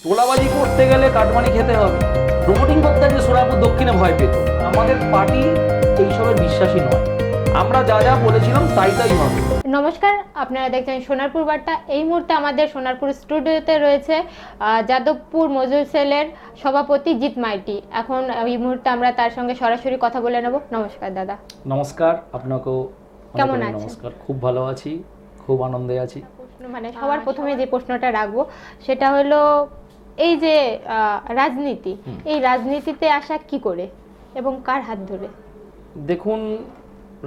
তোলাবাজি করতে গেলে কাটমানি খেতে হবে। প্রমোটিং করতে যে সোনারপুর দক্ষিণে ভয় পেত, আমাদের পার্টি এইসবের বিশ্বাসী নয়। আমরা যা যা বলেছিলাম তাই হবে। নমস্কার, আপনারা দেখছেন সোনারপুর বার্তা। এই মুহূর্তে আমাদের সোনারপুর স্টুডিওতে রয়েছে যাদবপুর মজুর সেলের সভাপতি জিৎ মাইতি। এখন এই মুহূর্তে আমরা তার সঙ্গে সরাসরি কথা বলে নেব। নমস্কার দাদা। নমস্কার, আপনাকেও কেমন আছেন? নমস্কার, খুব ভালো আছি, খুব আনন্দে আছি। মানে সবার প্রথমে যে প্রশ্নটা রাখবো সেটা হলো এই যে রাজনীতি, এই রাজনীতিতে আসা কি করে এবং কার হাত ধরে? দেখুন,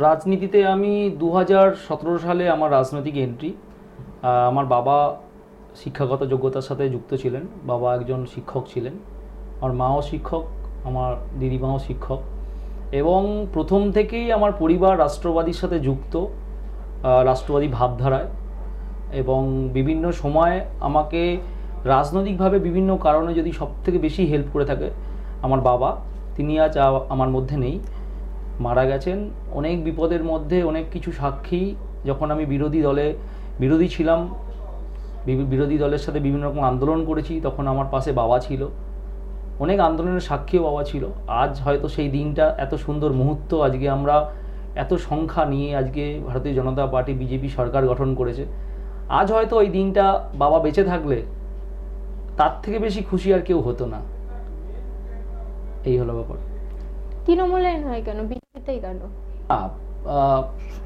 রাজনীতিতে আমি 2017 সালে আমার রাজনৈতিক এন্ট্রি। আমার বাবা শিক্ষাগত যোগ্যতার সাথে যুক্ত ছিলেন, বাবা একজন শিক্ষক ছিলেন, আমার মাও শিক্ষক, আমার দিদিমাও শিক্ষক, এবং প্রথম থেকেই আমার পরিবার রাষ্ট্রবাদীর সাথে যুক্ত, রাষ্ট্রবাদী ভাবধারায়। এবং বিভিন্ন সময় আমাকে রাজনৈতিকভাবে বিভিন্ন কারণে যদি সবথেকে বেশি হেল্প করে থাকে আমার বাবা, তিনি আজ আমার মধ্যে নেই, মারা গেছেন। অনেক বিপদের মধ্যে অনেক কিছু সাক্ষী, যখন আমি বিরোধী ছিলাম, বিরোধী দলের সাথে বিভিন্ন রকম আন্দোলন করেছি, তখন আমার পাশে বাবা ছিল, অনেক আন্দোলনের সাক্ষীও বাবা ছিল। আজ হয়তো সেই দিনটা, এত সুন্দর মুহূর্ত, আজকে আমরা এত সংখ্যা নিয়ে আজকে ভারতীয় জনতা পার্টি বিজেপি সরকার গঠন করেছে, আজ হয়তো ওই দিনটা বাবা বেঁচে থাকলে তার থেকে বেশি খুশি আর কেউ হতো না। এই হলো ব্যাপার। তৃণমূলে নয় কেন, বিজেপিতেই কেন?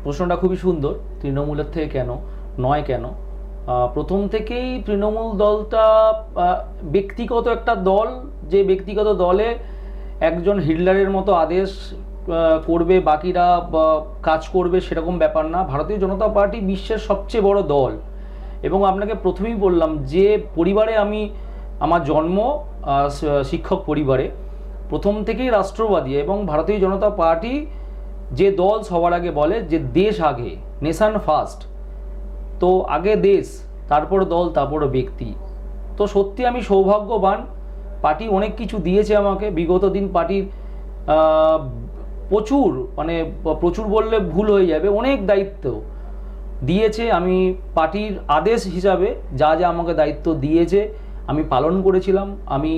প্রশ্নটা খুবই সুন্দর। তৃণমূলের থেকে কেন নয় কেন, প্রথম থেকেই তৃণমূল দলটা ব্যক্তিগত একটা দল, যে ব্যক্তিগত দলে একজন হিটলারের মতো আদেশ করবে, বাকিরা কাজ করবে, সেরকম ব্যাপার না। ভারতীয় জনতা পার্টি বিশ্বের সবচেয়ে বড় দল, এবং আপনাকে প্রথমেই বললাম যে পরিবারে আমার জন্ম, শিক্ষক পরিবারে, প্রথম থেকেই রাষ্ট্রবাদী। এবং ভারতীয় জনতা পার্টি যে দল সবার আগে বলে যে দেশ আগে, নেশন ফার্স্ট, তো আগে দেশ, তারপর দল, তারপর ব্যক্তি। তো সত্যি আমি সৌভাগ্যবান, পার্টি অনেক কিছু দিয়েছে আমাকে বিগত দিন। পার্টির প্রচুর বললে ভুল হয়ে যাবে, অনেক দায়িত্ব দিয়েছে। আমি পার্টির আদেশ হিসাবে যা যা আমাকে দায়িত্ব দিয়েছে আমি পালন করেছিলাম। আমি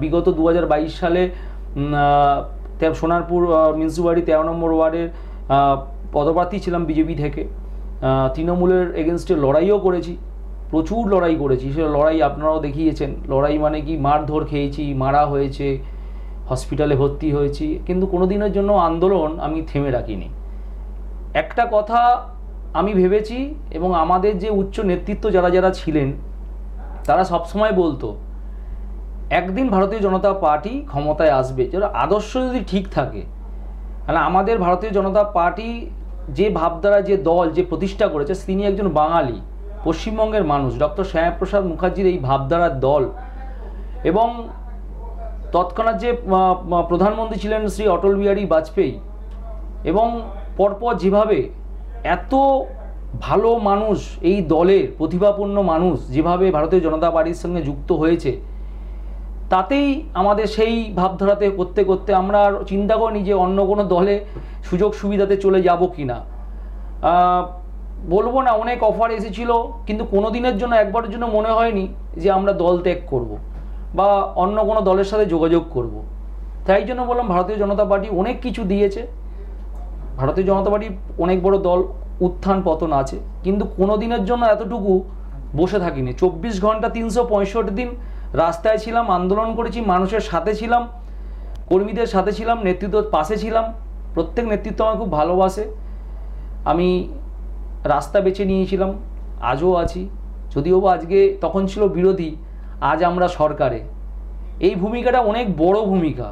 বিগত 2022 সালে সোনারপুর মিউনিসিপ্যালিটি 13 নম্বর ওয়ার্ডের পদপ্রার্থী ছিলাম বিজেপি থেকে। তৃণমূলের এগেনস্টে লড়াইও করেছি, প্রচুর লড়াই করেছি। সে লড়াই আপনারাও দেখিয়েছেন। লড়াই মানে কি, মারধর খেয়েছি, মারা হয়েছে, হসপিটালে ভর্তি হয়েছি, কিন্তু কোনো দিনের জন্য আন্দোলন আমি থেমে রাখিনি। একটা কথা আমি ভেবেছি, এবং আমাদের যে উচ্চ নেতৃত্ব যারা যারা ছিলেন তারা সবসময় বলতো, একদিন ভারতীয় জনতা পার্টি ক্ষমতায় আসবে, যারা আদর্শ যদি ঠিক থাকে। মানে আমাদের ভারতীয় জনতা পার্টি যে ভাবধারা, যে দল যে প্রতিষ্ঠা করেছে, তিনি একজন বাঙালি, পশ্চিমবঙ্গের মানুষ, ডক্টর শ্যামাপ্রসাদ মুখার্জির এই ভাবধারার দল। এবং তৎক্ষণাৎ যে প্রধানমন্ত্রী ছিলেন শ্রী অটল বিহারী বাজপেয়ী, এবং পরপর যেভাবে এত ভালো মানুষ, এই দলের প্রতিভাপূর্ণ মানুষ যেভাবে ভারতীয় জনতা পার্টির সঙ্গে যুক্ত হয়েছে, তাতেই আমাদের সেই ভাবধারাতে করতে করতে আমরা আর চিন্তা করিনি যে অন্য কোনো দলে সুযোগ সুবিধাতে চলে যাব কি না। বলবো না, অনেক অফার এসেছিল, কিন্তু কোনো দিনের জন্য, একবারের জন্য মনে হয়নি যে আমরা দল ত্যাগ করব বা অন্য কোনো দলের সাথে যোগাযোগ করব। তাই জন্য বললাম, ভারতীয় জনতা পার্টি অনেক কিছু দিয়েছে। ভারতীয় জনতা পার্টি অনেক বড় দল, উত্থান পতন আছে, কিন্তু কোনো দিনের জন্য এতটুকু বসে থাকিনি। 24 ঘন্টা 365 দিন রাস্তায় ছিলাম, আন্দোলন করেছি, মানুষের সাথে ছিলাম, কর্মীদের সাথে ছিলাম, নেতৃত্বের পাশে ছিলাম। প্রত্যেক নেতৃত্ব আমার খুব ভালোবাসে। আমি রাস্তা বেছে নিয়েছিলাম, আজও আছি, যদিও বা আজকে তখন ছিল বিরোধী, আজ আমরা সরকারে। এই ভূমিকাটা অনেক বড় ভূমিকা।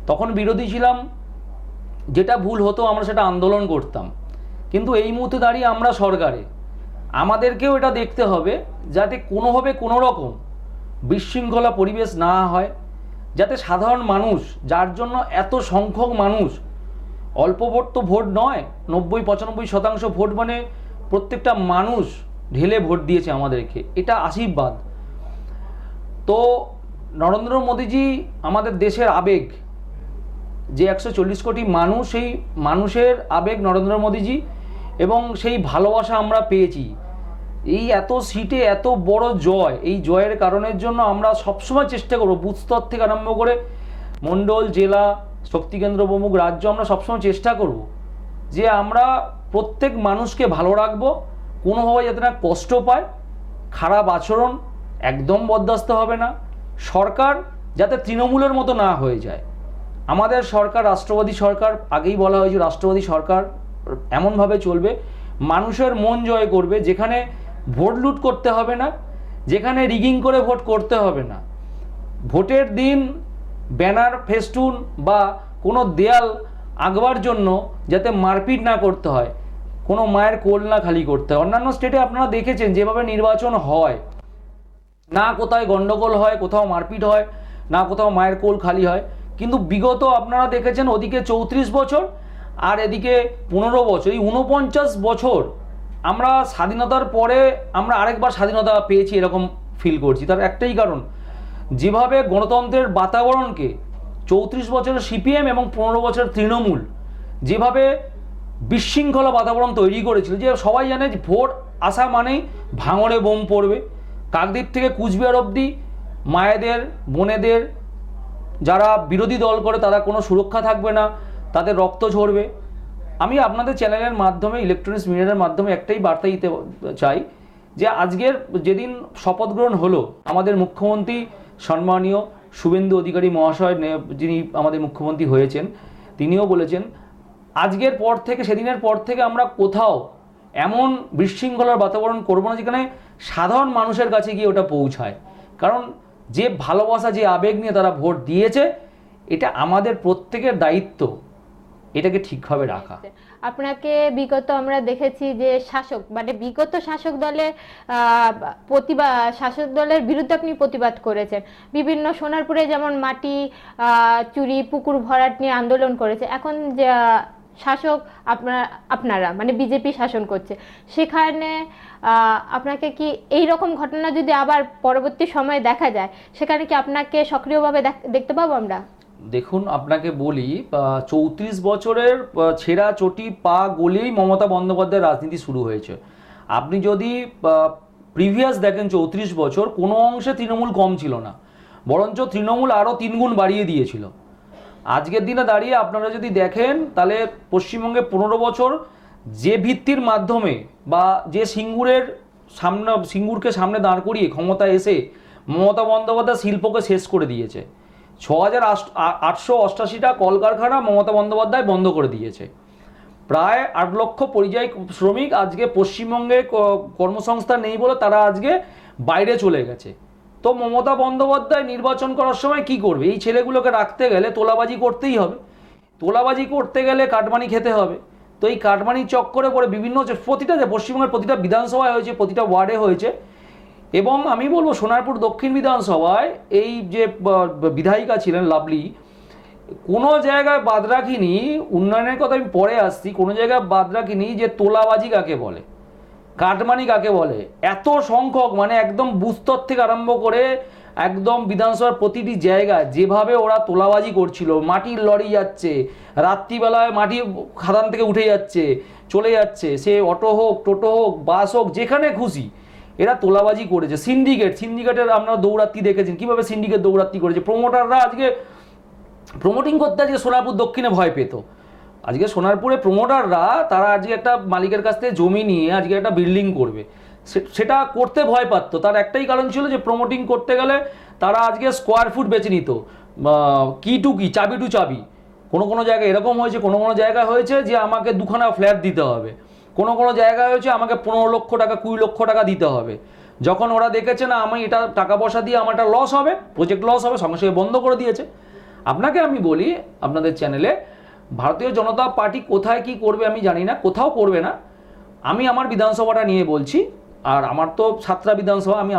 তখন বিরোধী ছিলাম, যেটা ভুল হতো আমরা সেটা আন্দোলন করতাম, কিন্তু এই মুহূর্তে দাঁড়িয়ে আমরা সরকারে। আমাদেরকেও এটা দেখতে হবে যাতে কোনোভাবে কোনো রকম বিশৃঙ্খলা পরিবেশ না হয়, যাতে সাধারণ মানুষ, যার জন্য এত সংখ্যক মানুষ, অল্প ভোট তো ভোট নয়, 90-95% ভোট, মানে প্রত্যেকটা মানুষ ঢেলে ভোট দিয়েছে আমাদেরকে, এটা আশীর্বাদ। তো নরেন্দ্র মোদীজি আমাদের দেশের আবেগ, যে 140 কোটি মানুষ, সেই মানুষের আবেগ নরেন্দ্র মোদীজি, এবং সেই ভালোবাসা আমরা পেয়েছি। এই এত সিটে এত বড় জয়, এই জয়ের কারণের জন্য আমরা সবসময় চেষ্টা করবো বুথ স্তর থেকে আরম্ভ করে মণ্ডল, জেলা, শক্তিকেন্দ্র প্রমুখ, রাজ্য, আমরা সবসময় চেষ্টা করব যে আমরা প্রত্যেক মানুষকে ভালো রাখবো, কোনোভাবে যাতে না কষ্ট পায়, খারাপ আচরণ একদম বরদাস্ত হবে না, সরকার যাতে তৃণমূলের মতো না হয়ে যায়। আমাদের সরকার রাষ্ট্রবাদী সরকার, আগেই বলা হয়েছে রাষ্ট্রবাদী সরকার এমনভাবে চলবে মানুষের মন জয় করবে, যেখানে ভোট লুট করতে হবে না, যেখানে রিগিং করে ভোট করতে হবে না, ভোটের দিন ব্যানার ফেস্টুন বা কোনো দেয়াল আঁকবার জন্য যাতে মারপিট না করতে হয়, কোনো মায়ের কোল না খালি করতে হয়। অন্যান্য স্টেটে আপনারা দেখেছেন যেভাবে নির্বাচন হয়, না কোথায় গন্ডগোল হয়, কোথাও মারপিট হয়, না কোথাও মায়ের কোল খালি হয়। কিন্তু বিগত আপনারা দেখেছেন ওদিকে 34 বছর আর এদিকে 15 বছর, এই 49 বছর আমরা স্বাধীনতার পরে আমরা আরেকবার স্বাধীনতা পেয়েছি এরকম ফিল করছি। তার একটাই কারণ, যেভাবে গণতন্ত্রের বাতাবরণকে 34 বছরের সিপিএম এবং 15 বছরের তৃণমূল যেভাবে বিশৃঙ্খলা বাতাবরণ তৈরি করেছিল, যে সবাই জানে যে ভোট আসা মানেই ভাঙড়ে বোম পড়বে, কাকদ্বীপ থেকে কুচবিহার অবধি মায়েদের, বোনেদের, যারা বিরোধী দল করে তারা কোনো সুরক্ষা থাকবে না, তাদের রক্ত ঝরবে। আমি আপনাদের চ্যানেলের মাধ্যমে, ইলেকট্রনিক্স মিডিয়ার মাধ্যমে একটাই বার্তা দিতে চাই যে আজকের যেদিন শপথ গ্রহণ হলো আমাদের মুখ্যমন্ত্রী সম্মানীয় শুভেন্দু অধিকারী মহাশয়, যিনি আমাদের মুখ্যমন্ত্রী হয়েছেন, তিনিও বলেছেন আজকের পর থেকে, সেদিনের পর থেকে আমরা কোথাও এমন বিশৃঙ্খলার বাতাবরণ করবো না যেখানে সাধারণ মানুষের কাছে গিয়ে ওটা পৌঁছায়। কারণ যে ভালোবাসা, যে আবেগ নিয়ে তারা ভোট দিয়েছে, এটা আমাদের প্রত্যেকের দায়িত্ব এটাকে ঠিকভাবে রাখা। আপনাকে বিগত আমরা দেখেছি যে শাসক মানে বিগত শাসক দলের শাসক দলের বিরুদ্ধে আপনি প্রতিবাদ করেছেন। বিভিন্ন সোনারপুরে যেমন মাটি চুরি, পুকুর ভরাট নিয়ে আন্দোলন করেছে। এখন যে শাসক আপনারা মানে বিজেপি শাসন করছে, সেখানে আপনাকে কি এই রকম ঘটনা যদি আবার পরবর্তী সময়ে দেখা যায়, সেখানে কি আপনাকে সক্রিয়ভাবে দেখতে পাবো আমরা? দেখুন, আপনাকে বলি 34 বছরের ছেঁড়া চটি পা গলিয়েই মমতা বন্দ্যোপাধ্যায়ের রাজনীতি শুরু হয়েছে। আপনি যদি প্রিভিয়াস দেখেন 34 বছর, কোনো অংশে তৃণমূল কম ছিল না, বরঞ্চ তৃণমূল আরও 3 গুণ বাড়িয়ে দিয়েছিল। আজকের দিনে দাঁড়িয়ে আপনারা যদি দেখেন তাহলে পশ্চিমবঙ্গে 15 বছর যে ভিত্তির মাধ্যমে বা যে সিঙ্গুরকে সামনে দাঁড় করিয়ে ক্ষমতা এসে মমতা বন্দ্যোপাধ্যায় শিল্পকে শেষ করে দিয়েছে। 6888টা কলকারখানা মমতা বন্দ্যোপাধ্যায় বন্ধ করে দিয়েছে। প্রায় 8 লক্ষ পরিযায়ী শ্রমিক আজকে পশ্চিমবঙ্গে কর্মসংস্থান নেই বলে তারা আজকে বাইরে চলে গেছে। তো মমতা বন্দ্যোপাধ্যায় নির্বাচন করার সময় কি করবে? এই ছেলেগুলোকে রাখতে গেলে তোলাবাজি করতেই হবে, তোলাবাজি করতে গেলে কাটমানি খেতে হবে। তো এই কাটমানি চক্করে পড়ে বিভিন্ন পশ্চিমবঙ্গের প্রতিটা বিধানসভায় হয়েছে, প্রতিটা ওয়ার্ডে হয়েছে। এবং আমি বলবো সোনারপুর দক্ষিণ বিধানসভায় এই যে বিধায়িকা ছিলেন লাভলি, কোনো জায়গায় বাদ রাখিনি, উন্নয়নের কথা আমি পরে আসছি, কোনো জায়গায় বাদ রাখিনি যে তোলাবাজি কাকে বলে, কাটমানি কাকে বলে। এত সংখ্যক মানে একদম বুস্তর থেকে আরম্ভ করে একদম বিধানসভার প্রতিটি জায়গায় যেভাবে ওরা তোলাবাজি করছিল, মাটির লরি যাচ্ছে, রাত্রিবেলায় মাটি খাদান থেকে উঠে যাচ্ছে, চলে যাচ্ছে, সে অটো হোক, টোটো হোক, বাস হোক, যেখানে খুশি এরা তোলাবাজি করেছে। সিন্ডিকেটের আপনারা দৌরাত্রি দেখেছেন, কীভাবে সিন্ডিকেট দৌরাত্রি করেছে। প্রমোটাররা আজকে প্রমোটিং করতে আজকে সোনারপুর দক্ষিণে ভয় পেত। আজকে সোনারপুরে প্রমোটাররা তারা আজকে একটা মালিকের কাছ থেকে জমি নিয়ে আজকে একটা বিল্ডিং করবে, সেটা করতে ভয় পাচ্ত। তার একটাই কারণ ছিল যে প্রমোটিং করতে গেলে তারা আজকে স্কোয়ার ফুট বেছে নিত, কি টু কি, চাবি টু চাবি। কোনো জায়গায় এরকম হয়েছে, কোনো জায়গায় হয়েছে যে আমাকে 2খানা ফ্ল্যাট দিতে হবে, কোনো জায়গায় হয়েছে আমাকে 15 লক্ষ টাকা 20 লক্ষ টাকা দিতে হবে। যখন ওরা দেখেছে না আমি এটা টাকা পয়সা দিয়ে আমার একটা লস হবে, প্রজেক্ট লস হবে, সঙ্গে সঙ্গে বন্ধ করে দিয়েছে। আপনাকে আমি বলি আপনাদের চ্যানেলে, ভারতীয় জনতা পার্টি কোথায় কি করবে আমি জানি না, কোথাও করবে না। আমি আমার বিধানসভাটা নিয়ে বলছি, আর আমার তো 7টা বিধানসভা, আমি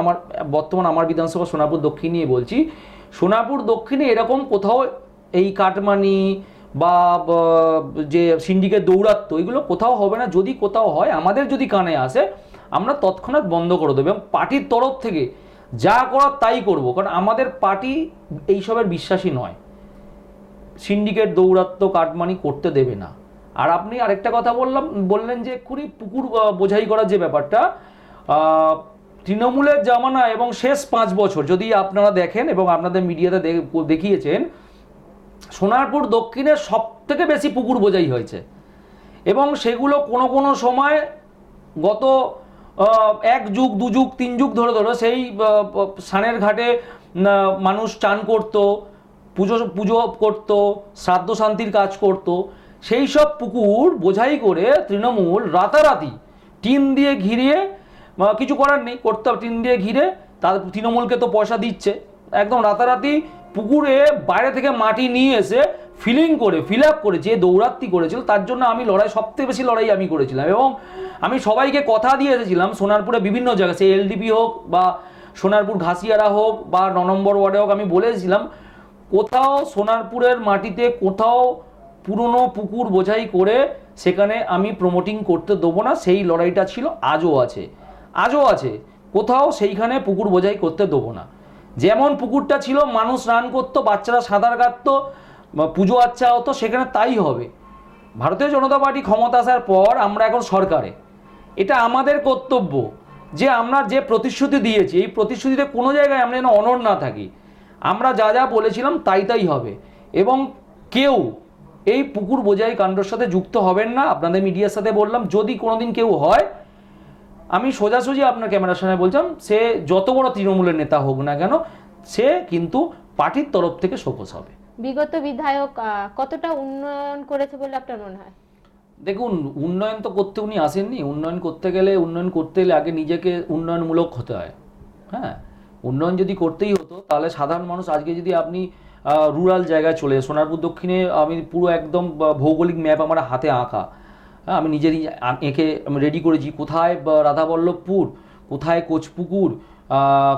আমার বিধানসভা সোনারপুর দক্ষিণ নিয়ে বলছি। সোনারপুর দক্ষিণে এরকম কোথাও এই কাটমানি বা যে সিন্ডিকেট দৌরাত্ম্য এগুলো কোথাও হবে না। যদি কোথাও হয়, আমাদের যদি কানে আসে, আমরা তৎক্ষণাৎ বন্ধ করে দেবো এবং পার্টির তরফ থেকে যা করার তাই করব। কারণ আমাদের পার্টি এইসবের বিশ্বাসী নয়, সিন্ডিকেট দৌরাত্ম্য কাটমানি করতে দেবে না। আর আপনি আরেকটা কথা বললেন যে এক্ষুনি পুকুর বোঝাই করার যে ব্যাপারটা, তৃণমূলের জামানা এবং শেষ 5 বছর যদি আপনারা দেখেন এবং আপনাদের মিডিয়াতে দেখিয়েছেন, সোনারপুর দক্ষিণে সব থেকে বেশি পুকুর বোঝাই হয়েছে এবং সেগুলো কোনো কোনো সময় গত 1 যুগ 2 যুগ 3 যুগ ধরে সেই স্নানের ঘাটে মানুষ চান করতো, পুজো করতো, শ্রাদ্ধ শান্তির কাজ করতো। সেই সব পুকুর বোঝাই করে তৃণমূল রাতারাতি টিন দিয়ে ঘিরিয়ে, কিছু করার নেই, করতে হবে, টিন দিয়ে ঘিরে তার তৃণমূলকে তো পয়সা দিচ্ছে, একদম রাতারাতি পুকুরে বাইরে থেকে মাটি নিয়ে এসে ফিল আপ করে যে দৌরাত্মি করেছিল তার জন্য আমি সবথেকে বেশি লড়াই আমি করেছিলাম এবং আমি সবাইকে কথা দিয়ে এসেছিলাম সোনারপুরে বিভিন্ন জায়গায়, সে এলডিপি হোক বা সোনারপুর ঘাসিয়ারা হোক বা 9 নম্বর ওয়ার্ডে হোক, আমি বলেছিলাম কোথাও সোনারপুরের মাটিতে কোথাও পুরনো পুকুর বোঝাই করে সেখানে আমি প্রমোটিং করতে দেবো না। সেই লড়াইটা ছিল, আজও আছে, কোথাও সেইখানে পুকুর বোঝাই করতে দেবো না। যেমন পুকুরটা ছিল, মানুষ স্নান করতো, বাচ্চারা সাঁতার কাটতো, পুজো আচ্ছা হতো, সেখানে তাই হবে। ভারতীয় জনতা পার্টি ক্ষমতা আসার পর আমরা এখন সরকারে, এটা আমাদের কর্তব্য যে আমরা যে প্রতিশ্রুতি দিয়েছি এই প্রতিশ্রুতিতে কোনো জায়গায় আমরা যেন অনড় না থাকি। আমরা যা যা বলেছিলাম তাই হবে এবং কেউ এই পুকুর বোঝাই কাণ্ডের সাথে যুক্ত হবেন না। আপনাদের মিডিয়ার সাথে বললাম, যদি কোনোদিন কেউ হয়, আমি সোজাসুজি আপনার ক্যামেরার সামনে বলছিলাম, সে যত বড় তৃণমূলের নেতা হোক না কেন, সে কিন্তু পার্টির তরফ থেকে শোকজ হবে। বিগত বিধায়ক কতটা উন্নয়ন করেছে বলে আপনার মনে হয়? দেখুন, উন্নয়ন তো করতে উনি আসেননি। উন্নয়ন করতে গেলে আগে নিজেকে উন্নয়নমূলক হতে হয়। হ্যাঁ, উন্নয়ন যদি করতেই হতো তাহলে সাধারণ মানুষ, আজকে যদি আপনি রুরাল জায়গায় চলে, সোনারপুর দক্ষিণে আমি পুরো একদম ভৌগোলিক ম্যাপ আমার হাতে আঁকা, হ্যাঁ, আমি নিজেরই এঁকে রেডি করেছি, কোথায় রাধাবল্লভপুর, কোথায় কোচপুকুর,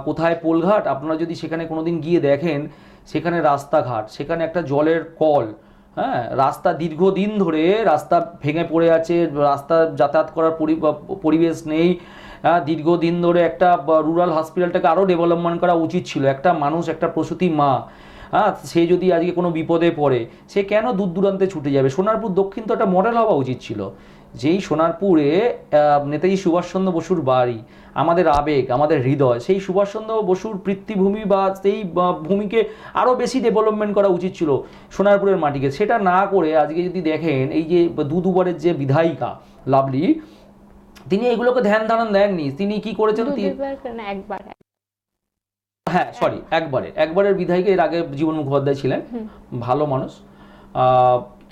কোথায় পোলঘাট। আপনারা যদি সেখানে কোনোদিন গিয়ে দেখেন, সেখানে রাস্তাঘাট, সেখানে একটা জলের কল, হ্যাঁ, রাস্তা দীর্ঘদিন ধরে রাস্তা ভেঙে পড়ে আছে, রাস্তা যাতায়াত করার পরিবেশ নেই। দীর্ঘদিন ধরে একটা রুরাল হসপিটালটাকে আরও ডেভেলপমেন্ট করা উচিত ছিল। একটা মানুষ, একটা প্রসূতি মা, হ্যাঁ, সে যদি আজকে কোনো বিপদে পড়ে, সে কেন দূর দূরান্তে ছুটে যাবে? সোনারপুর দক্ষিণ তো একটা মডেল হওয়া উচিত ছিল। যেই সোনারপুরে নেতাজি সুভাষচন্দ্র বসুর বাড়ি, আমাদের আবেগ, আমাদের হৃদয়, সেই সুভাষচন্দ্র বসুর পৃথিভূমি বা সেই ভূমিকে আরও বেশি ডেভেলপমেন্ট করা উচিত ছিল সোনারপুরের মাটিকে। সেটা না করে আজকে যদি দেখেন, এই যে দুবারের যে বিধায়িকা লাভলি, তিনি এগুলোকে ধ্যান ধারণ দেননি। তিনি কি করেছেন? একবারের বিধায়িকা, এর আগে জীবন মুখোপাধ্যায় ছিলেন, ভালো মানুষ।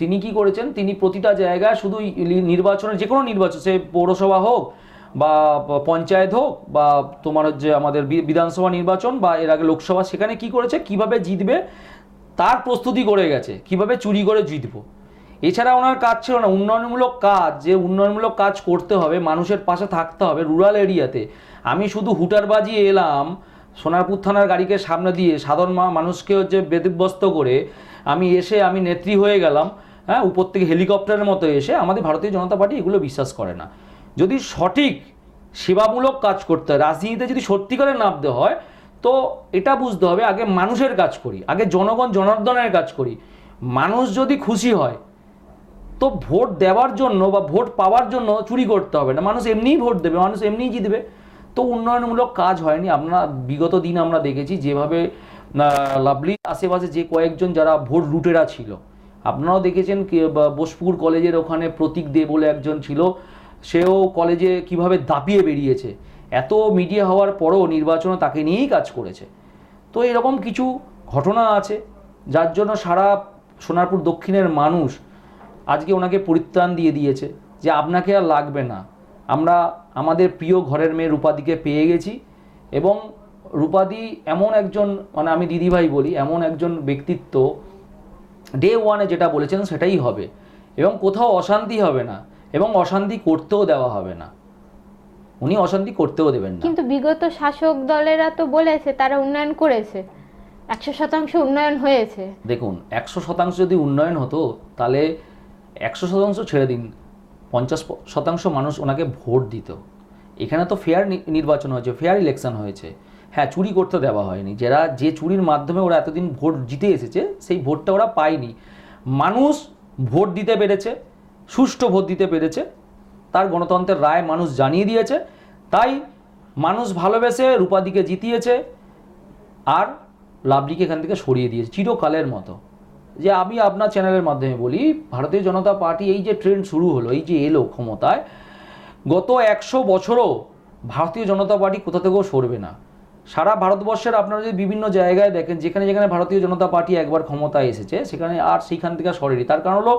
তিনি কি করেছেন? তিনি প্রতিটা জায়গায় শুধু নির্বাচনের, যে কোনো নির্বাচন, সে পৌরসভা হোক বা পঞ্চায়েত হোক বা তোমার যে আমাদের বিধানসভা নির্বাচন বা এর আগে লোকসভা, সেখানে কি করেছে, কিভাবে জিতবে তার প্রস্তুতি করে গেছে, কিভাবে চুরি করে জিতবো। এছাড়া ওনার কাজ ছিল না উন্নয়নমূলক কাজ, যে উন্নয়নমূলক কাজ করতে হবে, মানুষের পাশে থাকতে হবে রুরাল এরিয়াতে। আমি শুধু হুটার বাজিয়ে এলাম সোনারপুর থানার গাড়িকে সামনে দিয়ে, সাধারণ মানুষকে হচ্ছে ব্যতিব্যস্ত করে আমি নেত্রী হয়ে গেলাম, হ্যাঁ, উপর থেকে হেলিকপ্টারের মতো এসে। আমাদের ভারতীয় জনতা পার্টি এগুলো বিশ্বাস করে না। যদি সঠিক সেবামূলক কাজ করতে হয়, রাজনীতিতে যদি সত্যিকারের নামতে হয়, তো এটা বুঝতে হবে আগে মানুষের কাজ করি, আগে জনগণ জনার্দনের কাজ করি। মানুষ যদি খুশি হয়, তো ভোট দেওয়ার জন্য বা ভোট পাওয়ার জন্য চুরি করতে হবে না। মানুষ এমনিই ভোট দেবে, মানুষ এমনিই জিতবে। তো উন্নয়নমূলক কাজ হয়নি। আমরা বিগত দিন আমরা দেখেছি যেভাবে লাভলির আশেপাশে যে কয়েকজন যারা ভোট লুটেরা ছিল, আপনারাও দেখেছেন, বোসপুর কলেজের ওখানে প্রতীক দে বলে একজন ছিল, সেও কলেজে কিভাবে দাপিয়ে বেরিয়েছে। এত মিডিয়া হওয়ার পরও নির্বাচনে তাকে নিয়েই কাজ করেছে। তো এরকম কিছু ঘটনা আছে যার জন্য সারা সোনারপুর দক্ষিণের মানুষ আজকে ওনাকে পরিত্রাণ দিয়ে দিয়েছে, যে আপনাকে আর লাগবে না, আমরা আমাদের প্রিয় ঘরের মেয়ে রূপাদিকে পেয়ে গেছি। এবং রূপাদি এমন একজন, মানে আমি দিদিভাই বলি, এমন একজন ব্যক্তিত্ব, ডে ওয়ানে যেটা বলেছেন সেটাই হবে এবং কোথাও অশান্তি হবে না এবং অশান্তি করতেও দেওয়া হবে না। উনি অশান্তি করতেও দেবেন না। কিন্তু বিগত শাসক দলেরা তো বলেছে তারা উন্নয়ন করেছে, 100% উন্নয়ন হয়েছে। দেখুন, 100% যদি উন্নয়ন হতো তাহলে 100% ছেড়ে দিন, 50% মানুষ ওনাকে ভোট দিত। এখানে তো ফেয়ার নির্বাচন হয়েছে, ফেয়ার ইলেকশন হয়েছে। হ্যাঁ, চুরি করতে দেওয়া হয়নি। যে চুরির মাধ্যমে ওরা এতদিন ভোট জিতে এসেছে, সেই ভোটটা ওরা পায়নি। মানুষ ভোট দিতে পেরেছে, সুষ্ঠু ভোট দিতে পেরেছে, তার গণতন্ত্রের রায় মানুষ জানিয়ে দিয়েছে। তাই মানুষ ভালোবেসে রূপাদিকে জিতিয়েছে আর লাভলিকে এখান থেকে সরিয়ে দিয়েছে চিরকালের মতো। যে আমি আপনার চ্যানেলের মাধ্যমে বলি, ভারতীয় জনতা পার্টি এই যে ট্রেন্ড শুরু হলো, এই যে এলো ক্ষমতায়, গত 100 বছরও ভারতীয় জনতা পার্টি কোথা থেকেও সরবে না। সারা ভারতবর্ষের আপনারা যদি বিভিন্ন জায়গায় দেখেন, যেখানে যেখানে ভারতীয় জনতা পার্টি একবার ক্ষমতায় এসেছে সেখানে আর সেইখান থেকে সরেনি। তার কারণ হলো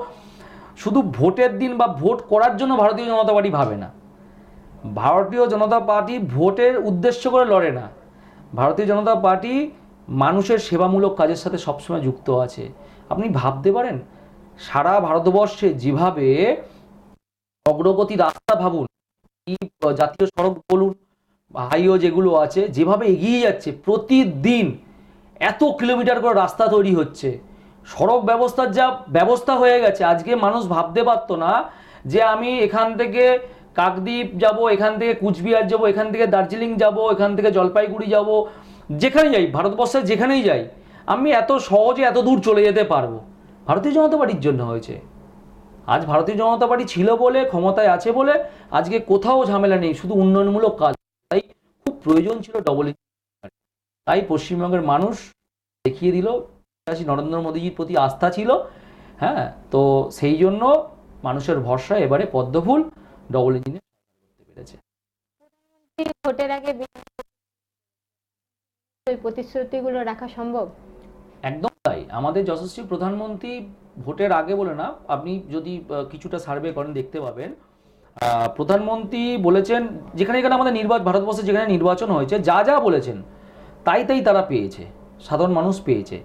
শুধু ভোটের দিন বা ভোট করার জন্য ভারতীয় জনতা পার্টি ভাবে না। ভারতীয় জনতা পার্টি ভোটের উদ্দেশ্য করে লড়ে না। ভারতীয় জনতা পার্টি মানুষের সেবামূলক কাজের সাথে সবসময় যুক্ত আছে। আপনি ভাবতে পারেন সারা ভারতবর্ষে যেভাবে অগ্রগতি রাস্তা ভাবুন, এই জাতীয় সড়ক বলুন, হাইওয়ে যেগুলো আছে, যেভাবে এগিয়ে যাচ্ছে, প্রতিদিন এত কিলোমিটার করে রাস্তা তৈরি হচ্ছে, সড়ক ব্যবস্থার যা ব্যবস্থা হয়ে গেছে, আজকে মানুষ ভাবতে পারতো না যে আমি এখান থেকে কাকদ্বীপ যাব, এখান থেকে কুচবিহার যাব, এখান থেকে দার্জিলিং যাব, এখান থেকে জলপাইগুড়ি যাব, যেখানেই যাই ভারতবর্ষের যেখানেই যাই আমি এত সহজে এত দূর চলে যেতে পারবো। ভারতীয় জনতা পার্টির জন্য হয়েছে। আজ ভারতীয় জনতা পার্টি ছিল বলে, ক্ষমতায় আছে বলে আজকে কোথাও ঝামেলা নেই, শুধু উন্নয়নমূলক কাজ। তাই খুব প্রয়োজন ছিল ডবল ইঞ্জিন। তাই পশ্চিমবঙ্গের মানুষ দেখিয়ে দিল নরেন্দ্র মোদীজির প্রতি আস্থা ছিল। হ্যাঁ, তো সেই জন্য মানুষের ভরসা এবারে পদ্মফুল ডবল ইঞ্জিনে করতে পেরেছে। ভোটের আগে ওই প্রতিশ্রুতিগুলো রাখা সম্ভব? একদম তাই। আমাদের যশস্বী প্রধানমন্ত্রী ভোটের আগে বলে না, আপনি যদি কিছুটা সার্ভে করেন দেখতে পাবেন, প্রধানমন্ত্রী বলেছেন যেখানে যেখানে আমাদের ভারতবর্ষে যেখানে নির্বাচন হয়েছে, যা যা বলেছেন তাই তাই তারা পেয়েছে, সাধারণ মানুষ পেয়েছে।